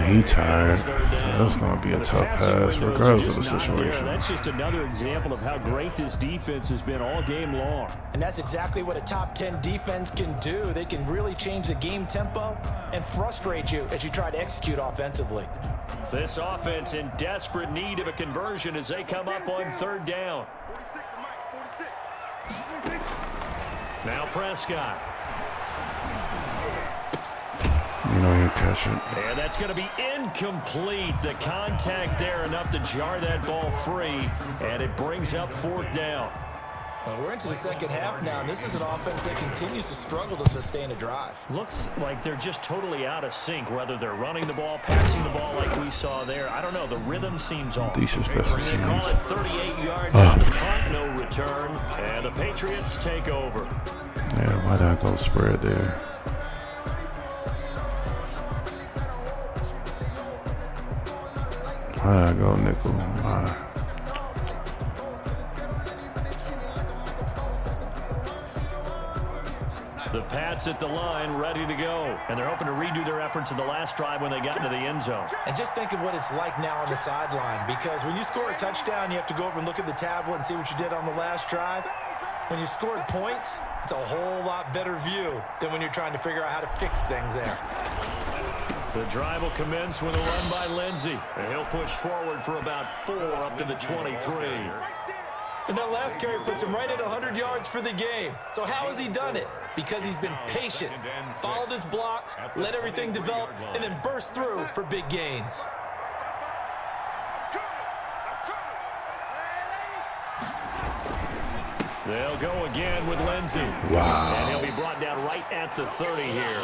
A: He tired. So that's going to be a tough pass regardless of the situation.
F: That's just another example of how great this defense has been all game long.
C: And that's exactly what a top 10 defense can do. They can really change the game tempo and frustrate you as you try to execute offensively.
B: This offense in desperate need of a conversion as they come up on third down. Now Prescott.
A: You know, he'll catch it.
B: And that's going to be incomplete. The contact there enough to jar that ball free, and it brings up fourth down.
C: We're into the second half now, and this is an offense that continues to struggle to sustain a drive.
B: Looks like they're just totally out of sync, whether they're running the ball, passing the ball like we saw there. I don't know. The rhythm seems off.
A: Decent special
B: They call
A: teams.
B: it 38 yards on the punt, no return, and the Patriots take over.
A: Yeah, why not go spread there? Why not go nickel? Why?
B: The Pats at the line, ready to go. And they're hoping to redo their efforts in the last drive when they got into the end zone.
C: And just think of what it's like now on the sideline, because when you score a touchdown, you have to go over and look at the tablet and see what you did on the last drive. When you scored points, it's a whole lot better view than when you're trying to figure out how to fix things there.
B: The drive will commence with a run by Lindsey. And he'll push forward for about 4 up to the 23.
C: And that last carry puts him right at 100 yards for the game. So how has he done it? Because he's been patient, followed his blocks, let everything develop, and then burst through for big gains.
B: They'll go again with Lindsey.
A: Wow.
B: And he'll be brought down right at the 30 here.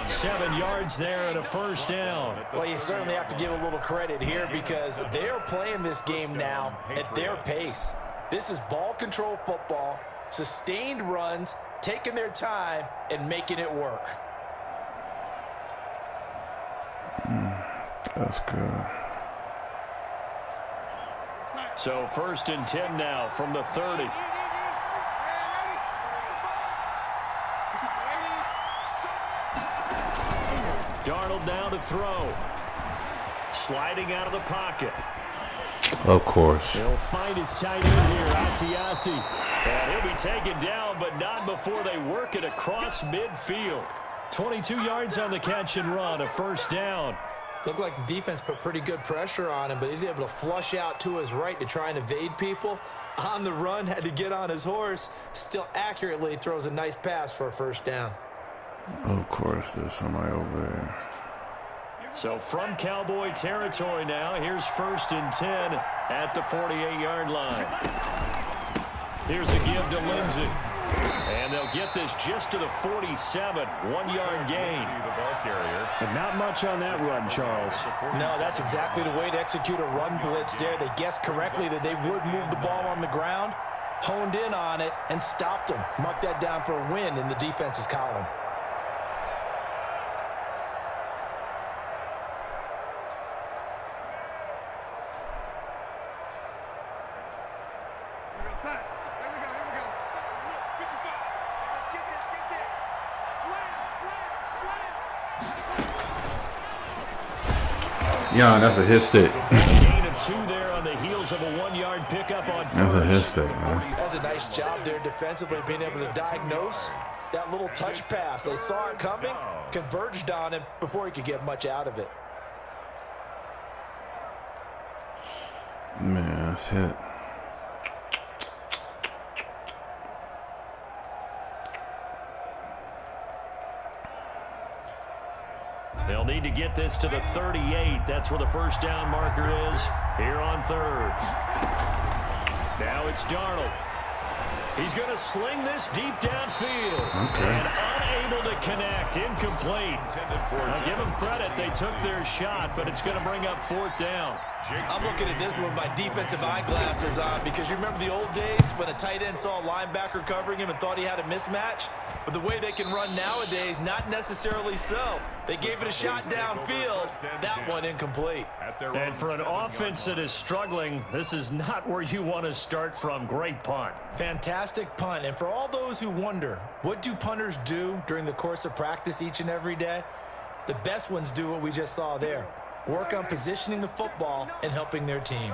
B: 7 yards there and a first down.
C: Well, you certainly have to give a little credit here because they're playing this game now at their pace. This is ball control football, sustained runs, taking their time, and making it work.
A: That's good.
B: So 1st and 10 now from the 30. Darnold now to throw. Sliding out of the pocket.
A: Of course.
B: He'll find his tight end here, Asiasi. And he'll be taken down, but not before they work it across midfield. 22 yards on the catch and run, a first down.
C: Looked like the defense put pretty good pressure on him, but he's able to flush out to his right to try and evade people. On the run, had to get on his horse. Still accurately throws a nice pass for a first down.
A: Of course, there's somebody over there.
B: So from Cowboy territory now, here's 1st and 10 at the 48-yard line. Here's a give to Lindsey. And they'll get this just to the 47, 1-yard gain.
F: But not much on that run, Charles.
C: No, that's exactly the way to execute a run blitz there. They guessed correctly that they would move the ball on the ground, honed in on it, and stopped them. Mark that down for a win in the defense's column.
A: Yeah, that's a hit stick.
B: Gain of 2 there on the heels of a 1-yard pickup on first.
A: That's a hit stick, man.
C: That's a nice job there defensively, being able to diagnose that little touch pass. They saw it coming, converged on him before he could get much out of it.
A: Man, that's hit.
B: They'll need to get this to the 38. That's where the first down marker is here on 3rd. Now it's Darnold. He's going to sling this deep downfield.
A: Okay.
B: And unable to connect. Incomplete. I'll give them credit. They took their shot, but it's going to bring up 4th down.
C: I'm looking at this with my defensive eyeglasses on because you remember the old days when a tight end saw a linebacker covering him and thought he had a mismatch? But the way they can run nowadays, not necessarily so. They gave it a shot downfield. That one incomplete.
B: And for an offense that is struggling, this is not where you want to start from. Great punt.
C: Fantastic punt. And for all those who wonder, what do punters do during the course of practice each and every day? The best ones do what we just saw there. Work on positioning the football and helping their team.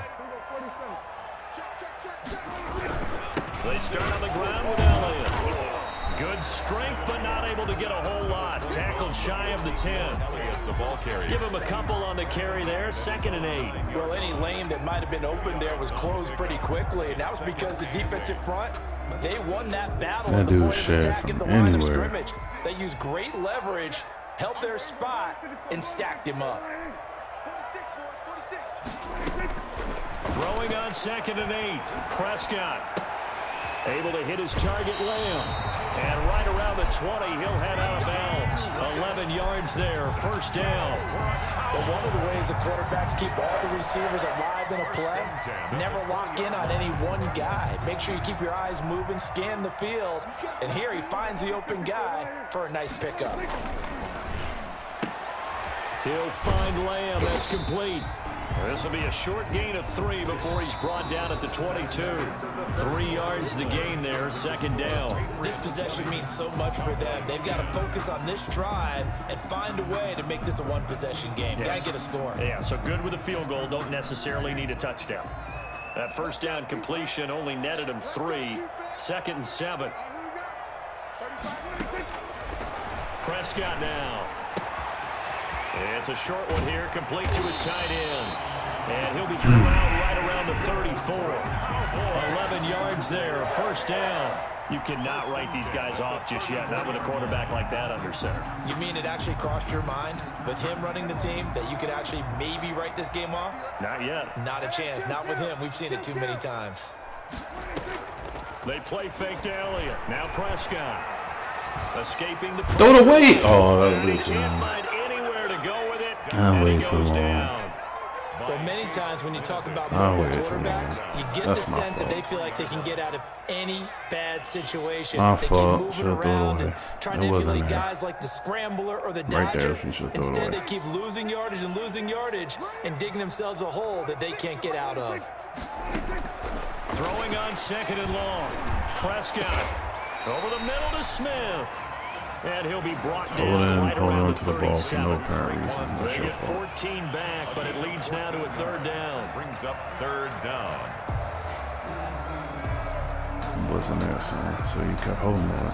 B: They start on the ground with Elliott. Good strength, but not able to get a whole lot. Tackled shy of the 10. Give him a couple on the carry there. 2nd and 8.
C: Well, any lane that might have been open there was closed pretty quickly, and that was because the defensive front, they won that battle
A: That
C: at the
A: dude
C: point of
A: shared
C: attack
A: from
C: at the line of
A: anywhere.
C: scrimmage. They used great leverage, held their spot, and stacked him up.
B: Throwing on 2nd and 8. Prescott able to hit his target, Lamb. And right around the 20, he'll head out of bounds. 11 yards there, 1st down.
C: But one of the ways the quarterbacks keep all the receivers alive in a play, never lock in on any one guy. Make sure you keep your eyes moving, scan the field. And here he finds the open guy for a nice pickup.
B: He'll find Lamb. That's complete. This will be a short gain of 3 before he's brought down at the 22. 3 yards the gain there, 2nd down.
C: This possession means so much for them. They've got to focus on this drive and find a way to make this a one-possession game.
B: Yes.
C: Got to get a score.
B: Yeah, so good with a field goal. Don't necessarily need a touchdown. That first down completion only netted him 3. 2nd and 7. Prescott now. It's a short one here, complete to his tight end. And he'll be thrown out right around the 34. 11 yards there, 1st down. You cannot write these guys off just yet, not with a quarterback like that under center.
C: You mean it actually crossed your mind with him running the team that you could actually maybe write this game off?
B: Not yet.
C: Not a chance. Not with him. We've seen it too many times.
B: They play fake to Elliott. Now Prescott. Escaping the
A: Throw it away. Oh, that
B: he
A: was too
B: can't
A: long.
B: find anywhere to go with it.
A: That
B: And
A: way
B: he
A: too
B: goes
A: long.
B: down.
C: Well, many times when you talk about
A: Oh,
C: mobile
A: wait, it's
C: quarterbacks,
A: wrong.
C: you get
A: That's
C: the
A: my
C: sense that
A: fault.
C: they feel like they can get out of any bad situation.
A: My
C: they
A: fault.
C: keep moving
A: Should've thrown it
C: around and
A: away.
C: trying
A: It
C: to
A: wasn't
C: emulate
A: there.
C: guys like the scrambler or the
A: Right there,
C: dodger.
A: you should've thrown it
C: Instead,
A: away.
C: they keep losing yardage and digging themselves a hole that they can't get out of.
B: Throwing on 2nd and long. Prescott over the middle to Smith. And he'll be brought down right
A: Hold
B: around
A: on
B: the
A: to the ball for
B: 37.
A: no apparent reason.
B: They
A: That's your
B: get
A: fault.
B: 14 back, but it leads now to a 3rd down.
D: Brings up 3rd down.
A: Wasn't there, son. So you kept holding on.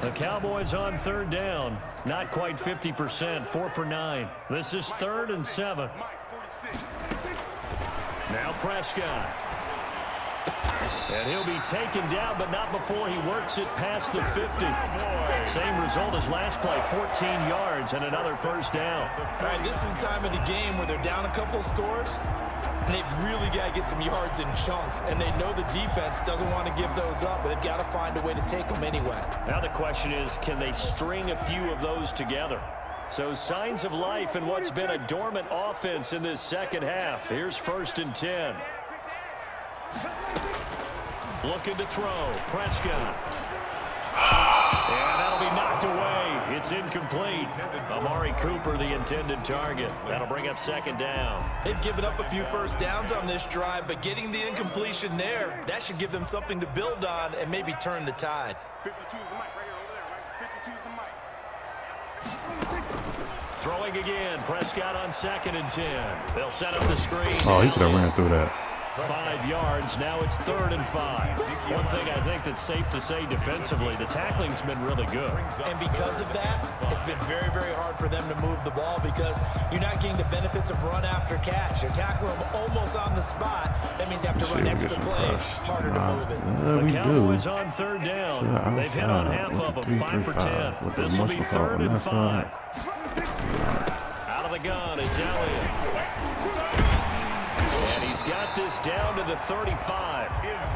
B: The Cowboys on 3rd down. Not quite 50%. 4 for 9. This is 3rd and 7. Now Prescott. And he'll be taken down, but not before he works it past the 50. Same result as last play, 14 yards and another 1st down.
C: All right, this is the time of the game where they're down a couple of scores, and they've really got to get some yards in chunks, and they know the defense doesn't want to give those up, but they've got to find a way to take them anyway.
B: Now the question is, can they string a few of those together? So signs of life in what's been a dormant offense in this 2nd half. Here's 1st and 10. Looking to throw. Prescott. And that'll be knocked away. It's incomplete. Amari Cooper, the intended target. That'll bring up 2nd down.
C: They've given up a few 1st downs on this drive, but getting the incompletion there, that should give them something to build on and maybe turn the tide.
E: 52's the mic right here over there, right? 52's the mic.
B: Throwing again. Prescott on 2nd and 10. They'll set up the screen.
A: Oh, he could have ran through that.
B: 5 yards. Now it's 3rd and 5. One thing I think that's safe to say defensively, the tackling's been really good.
C: And because of that, it's been very, very hard for them to move the ball because you're not getting the benefits of run after catch. They're tackling them almost on the spot. That means you have to run extra plays, harder to move it.
A: Yeah, we
B: The
A: do.
B: Cowboys on 3rd down. They've hit on half of them, 5 for 10. This will be 3rd and 5. Out of the gun, it's Elliott. And he's got this down to the 35.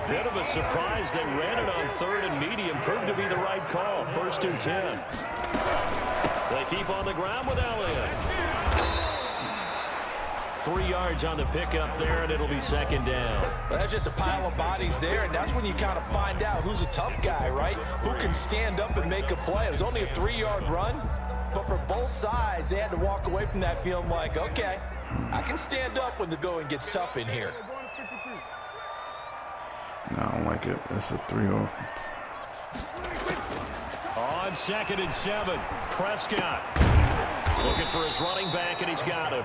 B: Bit of a surprise. They ran it on 3rd and medium. Proved to be the right call. 1st and 10. They keep on the ground with Elliott. 3 yards on the pickup there, and it'll be 2nd down.
C: Well, that's just a pile of bodies there, and that's when you kind of find out who's a tough guy, right? Who can stand up and make a play. It was only a 3-yard run, but for both sides, they had to walk away from that feeling like, okay, I can stand up when the going gets tough in here.
A: No, I don't like it. It's a 3-0.
B: On 2nd and 7, Prescott looking for his running back, and he's got him.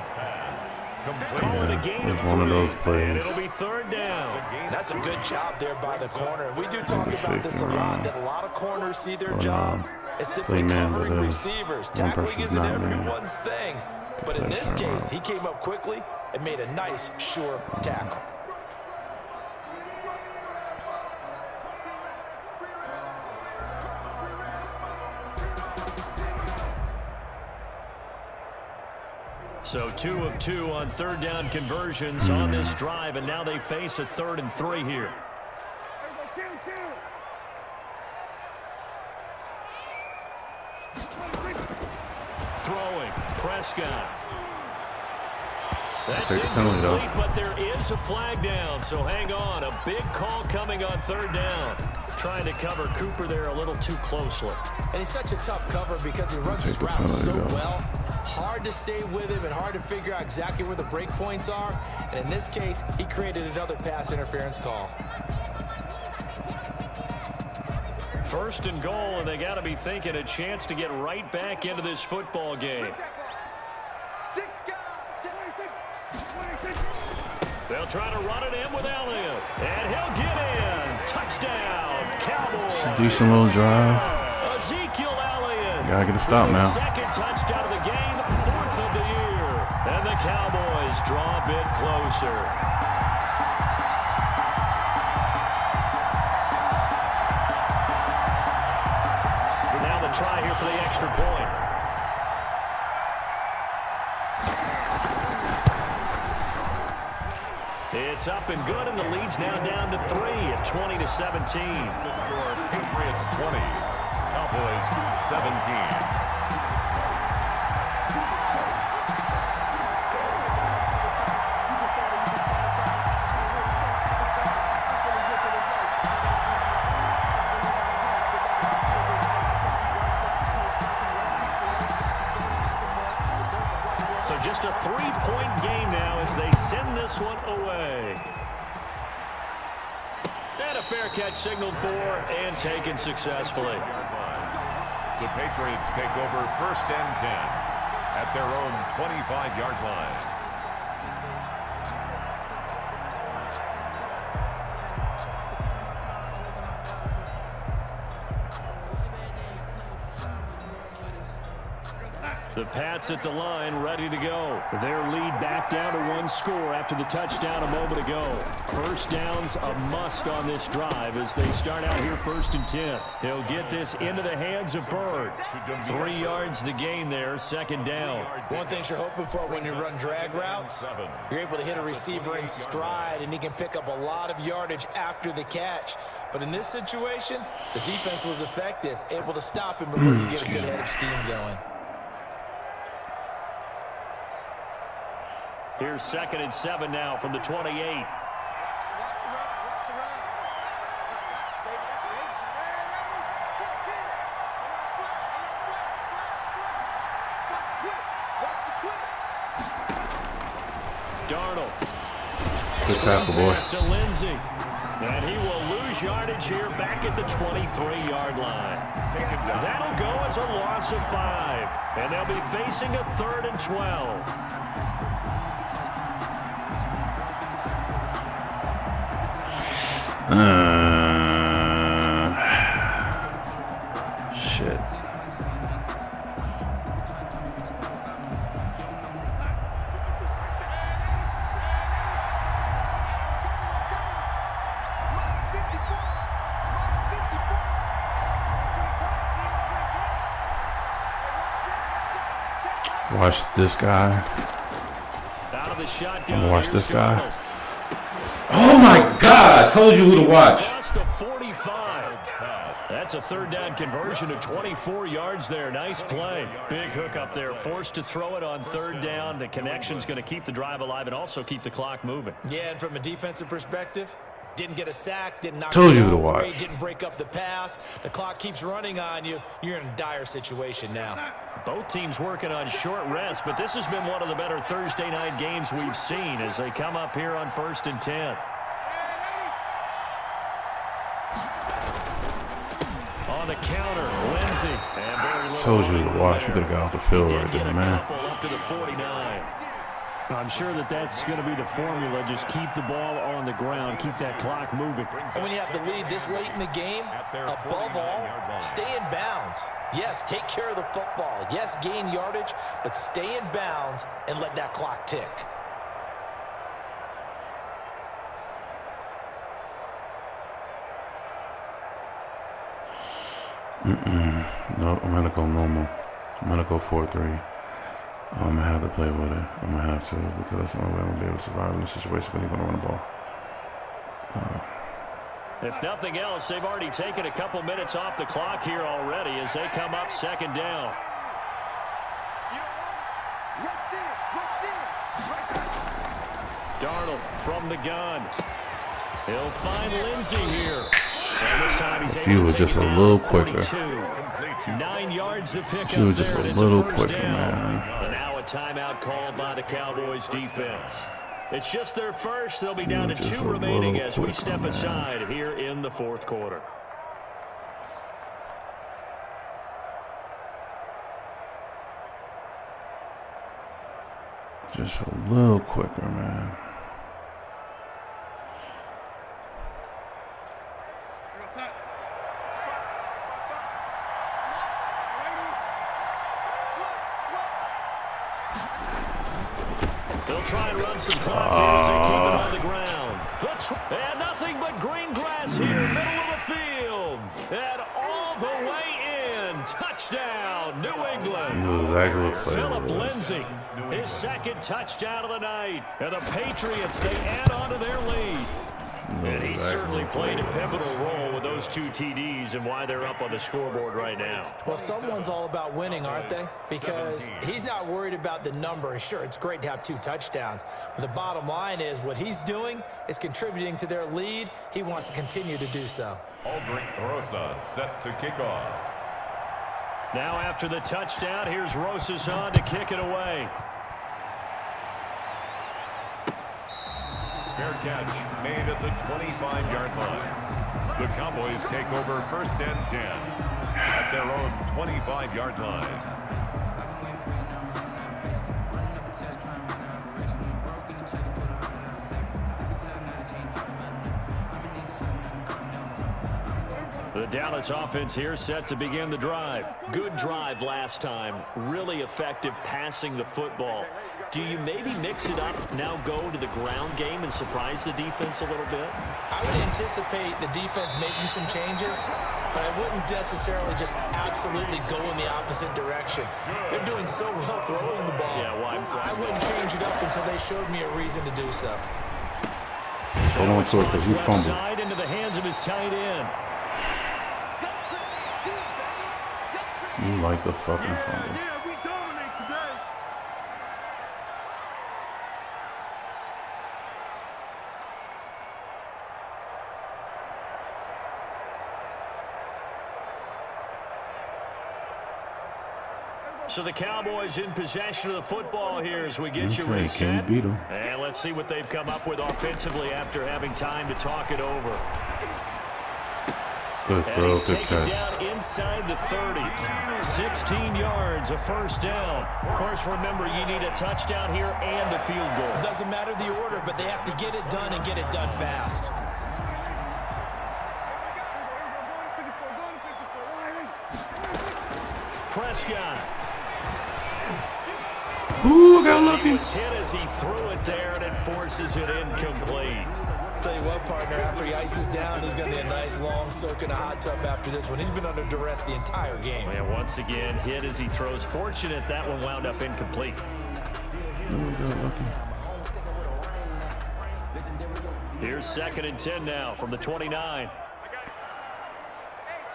B: Call it a gain
A: It's
B: of
A: one of
B: 3,
A: those plays.
B: and it'll be 3rd down.
C: That's a good job there by the corner. We do talk
A: That's a
C: about this a
A: safety
C: lot,
A: run.
C: that a lot of corners see their
A: Or
C: job
A: no.
C: as simply
A: Play man, but
C: covering
A: it is.
C: receivers.
A: One
C: Tackling
A: person's
C: isn't
A: not man.
C: everyone's thing. But in
A: play
C: this
A: certain
C: case,
A: route.
C: he came up quickly and made a nice, sure tackle.
B: So 2 of 2 on 3rd down conversions on this drive, and now they face a 3rd and 3 here. Throwing, Prescott. That's
A: Take the penalty, though.
B: incomplete, but there is a flag down, so hang on. A big call coming on 3rd down. Trying to cover Cooper there a little too closely.
C: And he's such a tough cover because he runs his
A: Take the
C: route so
A: penalty, though.
C: well. Hard to stay with him and hard to figure out exactly where the break points are. And in this case, he created another pass interference call.
B: 1st and goal, and they got to be thinking a chance to get right back into this football game. They'll try to run it in with Elliott, and he'll get in. Touchdown, Cowboys.
A: Decent little drive.
B: Ezekiel Elliott.
A: Gotta get a stop now.
B: 2nd touchdown of the game, 4th of the year. And the Cowboys draw a bit closer. Now the try here for the extra point. It's up and good, and the lead's now down to 3 at 20-17.
D: The score, Patriots 20, Cowboys 17.
B: So just a 3-point game now as they send this one away. And a fair catch signaled for and taken successfully.
D: The Patriots take over 1st and 10 at their own 25-yard line.
B: The Pats at the line, ready to go. Their lead back down to 1 score after the touchdown a moment ago. First down's a must on this drive as they start out here 1st and 10. He'll get this into the hands of Bird. 3 yards the gain there, 2nd down.
C: One thing you're hoping for when you run drag routes, you're able to hit a receiver in stride, and he can pick up a lot of yardage after the catch. But in this situation, the defense was effective, able to stop him before you get a good head of steam going.
B: Here's 2nd and 7 now from the 28. Darnold.
A: Good tackle, boy.
B: To Lindsey. And he will lose yardage here back at the 23-yard line. That'll go as a loss of 5. And they'll be facing a 3rd and 12.
A: Shit. Watch this guy.
B: Out of the shotgun.
A: I'm gonna watch this guy. Oh my God! I told you who to watch.
B: That's the 45. That's a 3rd down conversion of 24 yards there. Nice play. Big hook up there. Forced to throw it on 3rd down. The connection's going to keep the drive alive and also keep the clock moving.
C: Yeah, and from a defensive perspective, didn't get a sack, didn't knock
A: Told
C: it
A: you
C: out
A: to
C: free,
A: watch.
C: didn't break up the pass. The clock keeps running on you. You're in a dire situation now.
B: Both teams working on short rest, but this has been one of the better Thursday night games we've seen as they come up here on 1st and 10. On the counter, Lindsey. And very little
A: Told you to watch. You could have got off the field right there, man.
B: Up to the 49.
F: I'm sure that's going to be the formula. Just keep the ball on the ground. Keep that clock moving.
C: And when you have the lead this late in the game, above all, stay in bounds. Yes, take care of the football. Yes, gain yardage, but stay in bounds and let that clock tick.
A: No, I'm gonna go normal. I'm gonna go 4-3. I'm gonna have to play with it. I'm gonna have to because that's the only way I'm gonna be able to survive in this situation when you're gonna run the ball.
B: If nothing else, they've already taken a couple minutes off the clock here already as they come up 2nd down. Darnold from the gun. He'll find Lindsey here. And this time he's
A: If you were just a little quicker.
B: 9 yards to pick up.
A: She was just a little quicker, man.
B: And now a timeout called by the Cowboys defense. It's just their first. They'll be down to 2 remaining as we step aside here in the 4th quarter.
A: Just a little quicker, man.
B: They'll try and run some clock here as they keep it on the ground. And nothing but green grass here, middle of the field. And all the way in. Touchdown, touchdown, New England.
A: You know exactly what play
B: Phillip
A: it was.
B: Lindsay, his second touchdown of the night. And the Patriots, they add on to their lead. And he certainly played a pivotal role with those 2 TDs and why they're up on the scoreboard right now.
C: Well, someone's all about winning, aren't they? Because he's not worried about the number. Sure, it's great to have 2 touchdowns. But the bottom line is what he's doing is contributing to their lead. He wants to continue to do so.
D: Aldrich Rosa set to kick off.
B: Now after the touchdown, here's Rosas on to kick it away.
D: Fair catch made at the 25-yard line. The Cowboys take over 1st and 10 at their own 25-yard line.
B: The Dallas offense here set to begin the drive. Good drive last time. Really effective passing the football. Do you maybe mix it up, now go to the ground game and surprise the defense a little bit?
C: I would anticipate the defense making some changes, but I wouldn't necessarily just absolutely go in the opposite direction. They're doing so well throwing the ball.
B: Yeah, well,
C: I wouldn't change it up until they showed me a reason to do so.
A: Hold on to it because he fumbled.
B: Side into the hands of his tight end.
A: You like the fucking fumble.
E: Yeah, we dominate today.
B: So the Cowboys in possession of the football here as we get you
A: Okay,
B: reset.
A: can't beat him.
B: And let's see what they've come up with offensively after having time to talk it over.
A: Good
B: And
A: throw,
B: he's
A: good
B: taken
A: catch.
B: down inside the 30. 16 yards, a first down. Of course, remember, you need a touchdown here and a field goal.
C: Doesn't matter the order, but they have to get it done and get it done fast.
B: Prescott.
A: Ooh, got
B: He
A: lucky.
B: was hit as he threw it there, and it forces it incomplete.
C: Tell you what, partner, after he ices down, he's going to be a nice long soak in a hot tub after this one. He's been under duress the entire game.
B: And once again, hit as he throws. Fortunate that one wound up incomplete.
A: Ooh, got lucky.
B: Here's 2nd and 10 now from the 29.
E: Hey,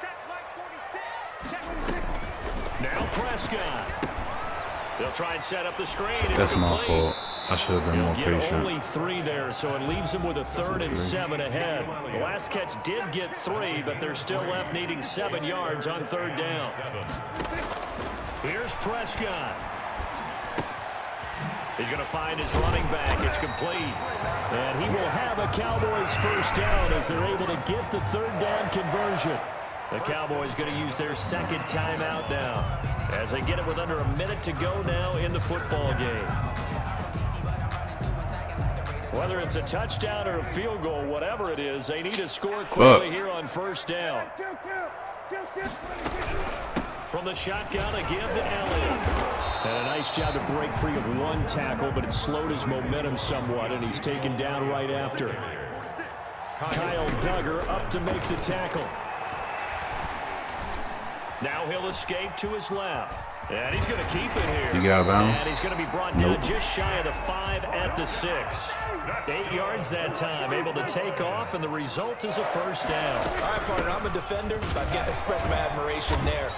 E: check flag 46. Check 46.
B: Now Prescott. They'll try and set up the screen. It's
A: That's my
B: complete.
A: fault. I should have been more
B: Get
A: patient.
B: only 3 there, so it leaves him with a 3rd and 7 ahead. The last catch did get 3, but they're still left needing 7 yards on 3rd down. Here's Prescott. He's going to find his running back. It's complete. And he will have a Cowboys first down as they're able to get the 3rd down conversion. The Cowboys going to use their 2nd timeout now as they get it with under a minute to go now in the football game. Whether it's a touchdown or a field goal, whatever it is, they need to score quickly here on 1st down. From the shotgun, a give to Elliott. And a nice job to break free of 1 tackle, but it slowed his momentum somewhat, and he's taken down right after. Kyle Duggar up to make the tackle. Now he'll escape to his left. And he's going to keep it here.
A: You got out of bounds?
B: And he's going to be brought down just shy of the 5 at the 6. 8 yards that time, able to take off, and the result is a first down.
C: All right, partner, I'm a defender, but I've got to express my admiration there.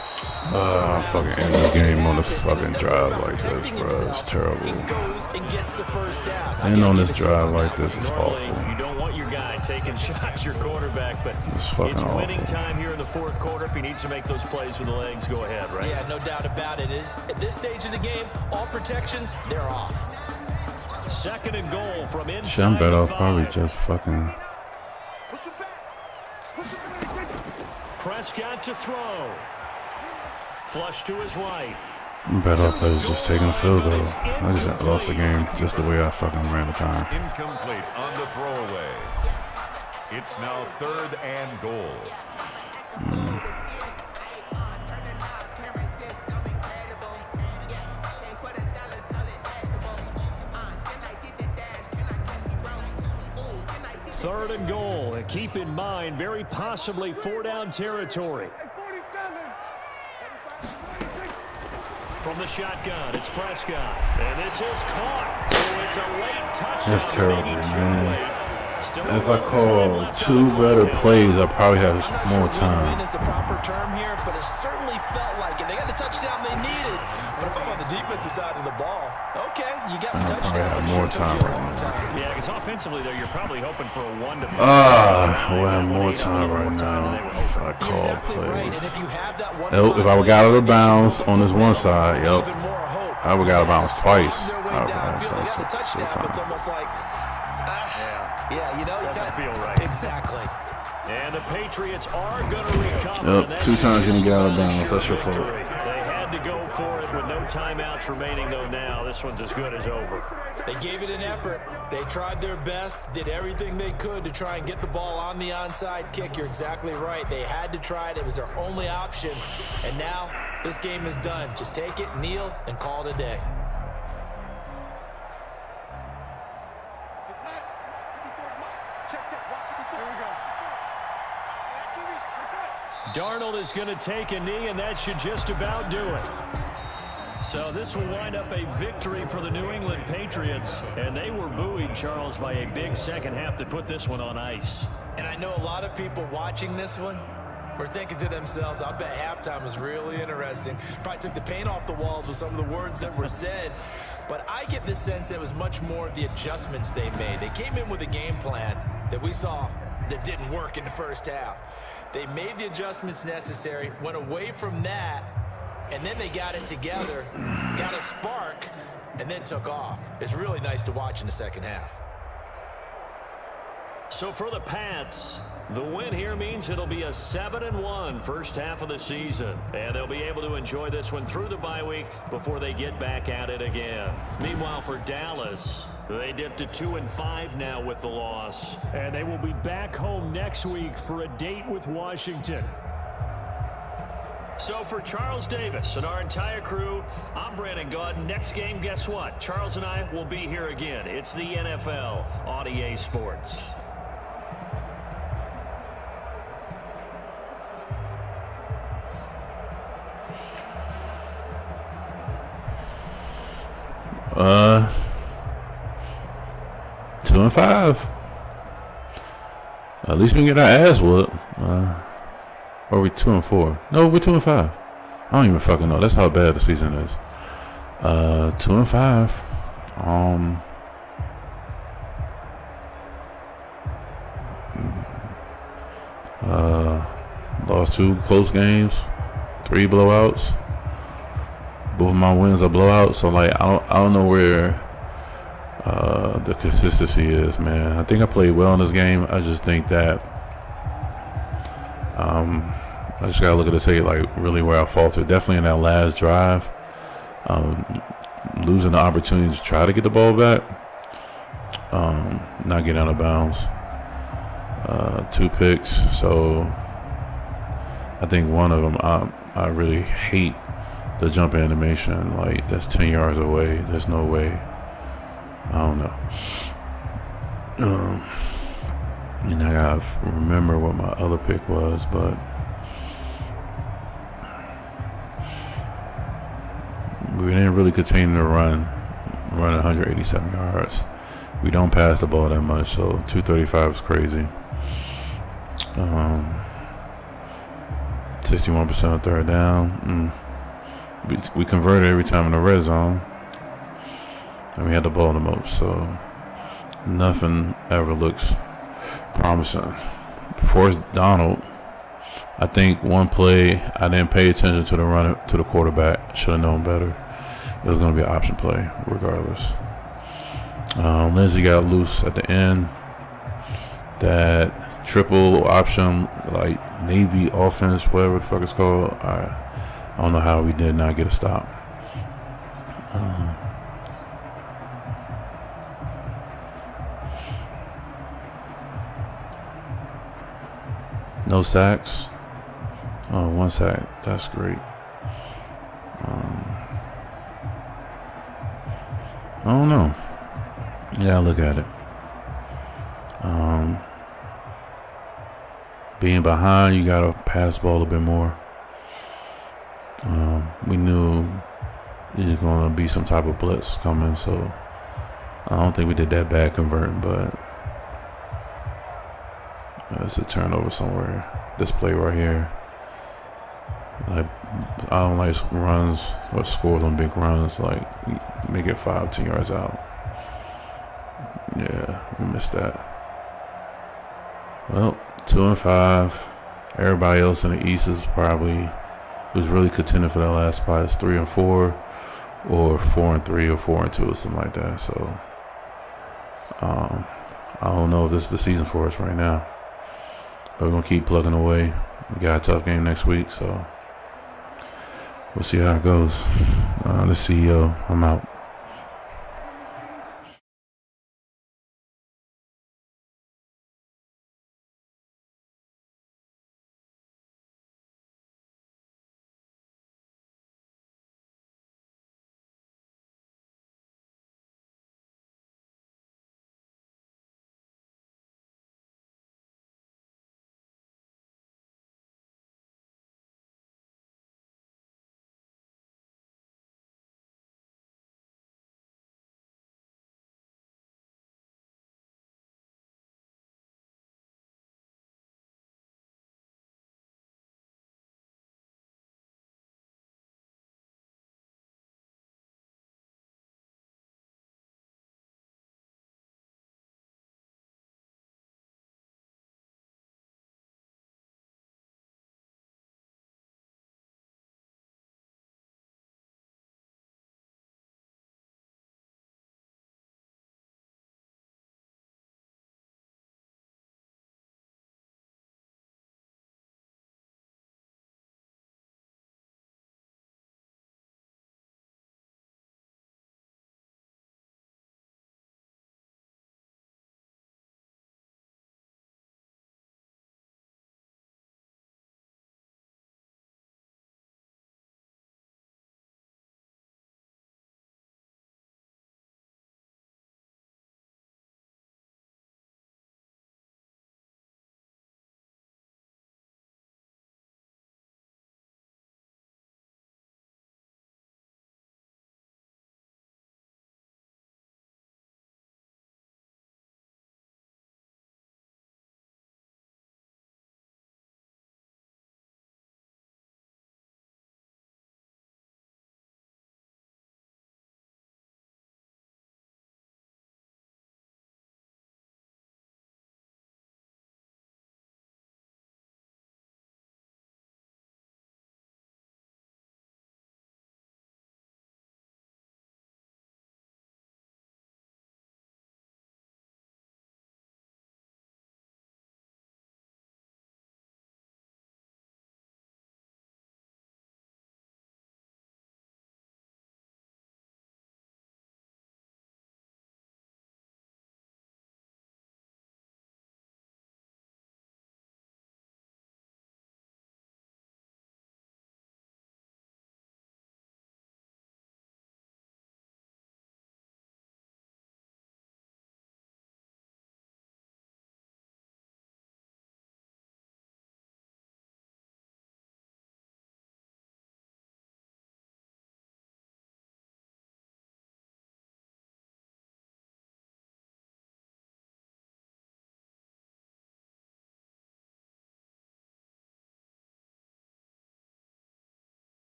A: I'm fucking end this game on this fucking drive like this, bro. It's terrible.
C: He goes and gets the first down.
A: And on this drive like this is
B: Normally,
A: awful.
B: you don't want your guy taking shots, your quarterback, but
A: It's fucking
B: winning
A: awful.
B: time here in the 4th quarter. If he needs to make those plays with the legs, go ahead, right?
C: Yeah, no doubt about it. At this stage of the game, all protections, they're off.
B: 2nd and goal from inside
A: Shit, I'm better
B: the
A: off
B: 5.
A: probably just fucking.
E: Push it back. Push it back.
B: Prescott to throw. Flush to his right.
A: I'm better off just taking a field goal. I just lost the game just the way I fucking ran the time.
D: Incomplete on the throwaway. It's now 3rd and goal.
B: Third and goal. And keep in mind, very possibly 4-down territory. From the shotgun, it's Prescott. And this is caught. So it's a late touchdown.
A: That's terrible, man. If I call 2 better plays, I probably have more time.
C: Win is the proper term here, but it certainly felt like it. They got the touchdown they needed. But if I'm on the defensive side of the ball, okay, you got the touchdown.
A: I have more time right now.
B: Yeah, because offensively, though, you're probably hoping for a 1 to 5.
A: We'll have more time right now if I call
C: Exactly right.
A: plays.
C: And if you have that one,
A: If I would got out of bounds on this one side, yep, I would got out of bounds twice. I would have
C: It's almost like, yeah, you know, you
B: Doesn't
C: got
B: feel right.
C: Exactly.
B: And the Patriots are going to recover.
A: Yep, 2 times you didn't get out of bounds. That's your fault.
B: They had to go for it with no timeouts remaining, though. Now this one's as good as over.
C: They gave it an effort. They tried their best, did everything they could to try and get the ball on the onside kick. You're exactly right. They had to try it. It was their only option. And now this game is done. Just take it, kneel, and call it a day.
B: Darnold is going to take a knee, and that should just about do it. So this will wind up a victory for the New England Patriots, and they were buoyed, Charles, by a big second half to put this one on ice.
C: And I know a lot of people watching this one were thinking to themselves, I bet halftime was really interesting. Probably took the paint off the walls with some of the words that were said. But I get the sense it was much more of the adjustments they made. They came in with a game plan that we saw that didn't work in the first half. They made the adjustments necessary, went away from that, and then they got it together, got a spark, and then took off. It's really nice to watch in the second half.
B: So for the Pats, the win here means it'll be a 7-1 first half of the season. And they'll be able to enjoy this one through the bye week before they get back at it again. Meanwhile, for Dallas, they dipped to 2-5 now with the loss.
F: And they will be back home next week for a date with Washington.
B: So for Charles Davis and our entire crew, I'm Brandon Gaudin. Next game, guess what? Charles and I will be here again. It's the NFL on EA Sports.
A: Uh, 2-5. At least we can get our ass whooped. Or are we 2-4? No, we're 2-5. I don't even fucking know. That's how bad the season is. 2-5. Lost 2 close games, 3 blowouts. Both of my wins are blowouts, so like I don't know where the consistency is, man. I think I played well in this game. I just think that I just gotta look at the tape, like really where I faltered. Definitely in that last drive, losing the opportunity to try to get the ball back, not getting out of bounds. 2 picks, so I think one of them I really hate the jump animation. Like that's 10 yards away. There's no way. I don't know. And I gotta remember what my other pick was, but we didn't really contain the run 187 yards. We don't pass the ball that much, so 235 is crazy. 61% third down. We converted every time in the red zone, and we had the ball the most, so nothing ever looks promising. Forrest Donald, I think one play I didn't pay attention to the run to the quarterback. Should have known better. It was going to be an option play regardless. Lindsey got loose at the end. That triple option, like Navy offense, whatever the fuck it's called. I don't know how we did not get a stop. No sacks. Oh, 1 sack. That's great. I don't know. Yeah, look at it. Being behind, you gotta pass the ball a bit more. We knew there's going to be some type of blitz coming. So I don't think we did that bad converting, but it's a turnover somewhere. This play right here. Like, I don't like runs or scores on big runs. Like, make it 5-10 yards out. Yeah, we missed that. Well, 2-5. Everybody else in the East is probably was really contending for that last spot. It's 3-4, or 4-3, or 4-2, or something like that. So, I don't know if this is the season for us right now. But we're gonna keep plugging away. We got a tough game next week, so we'll see how it goes. The CEO, I'm out.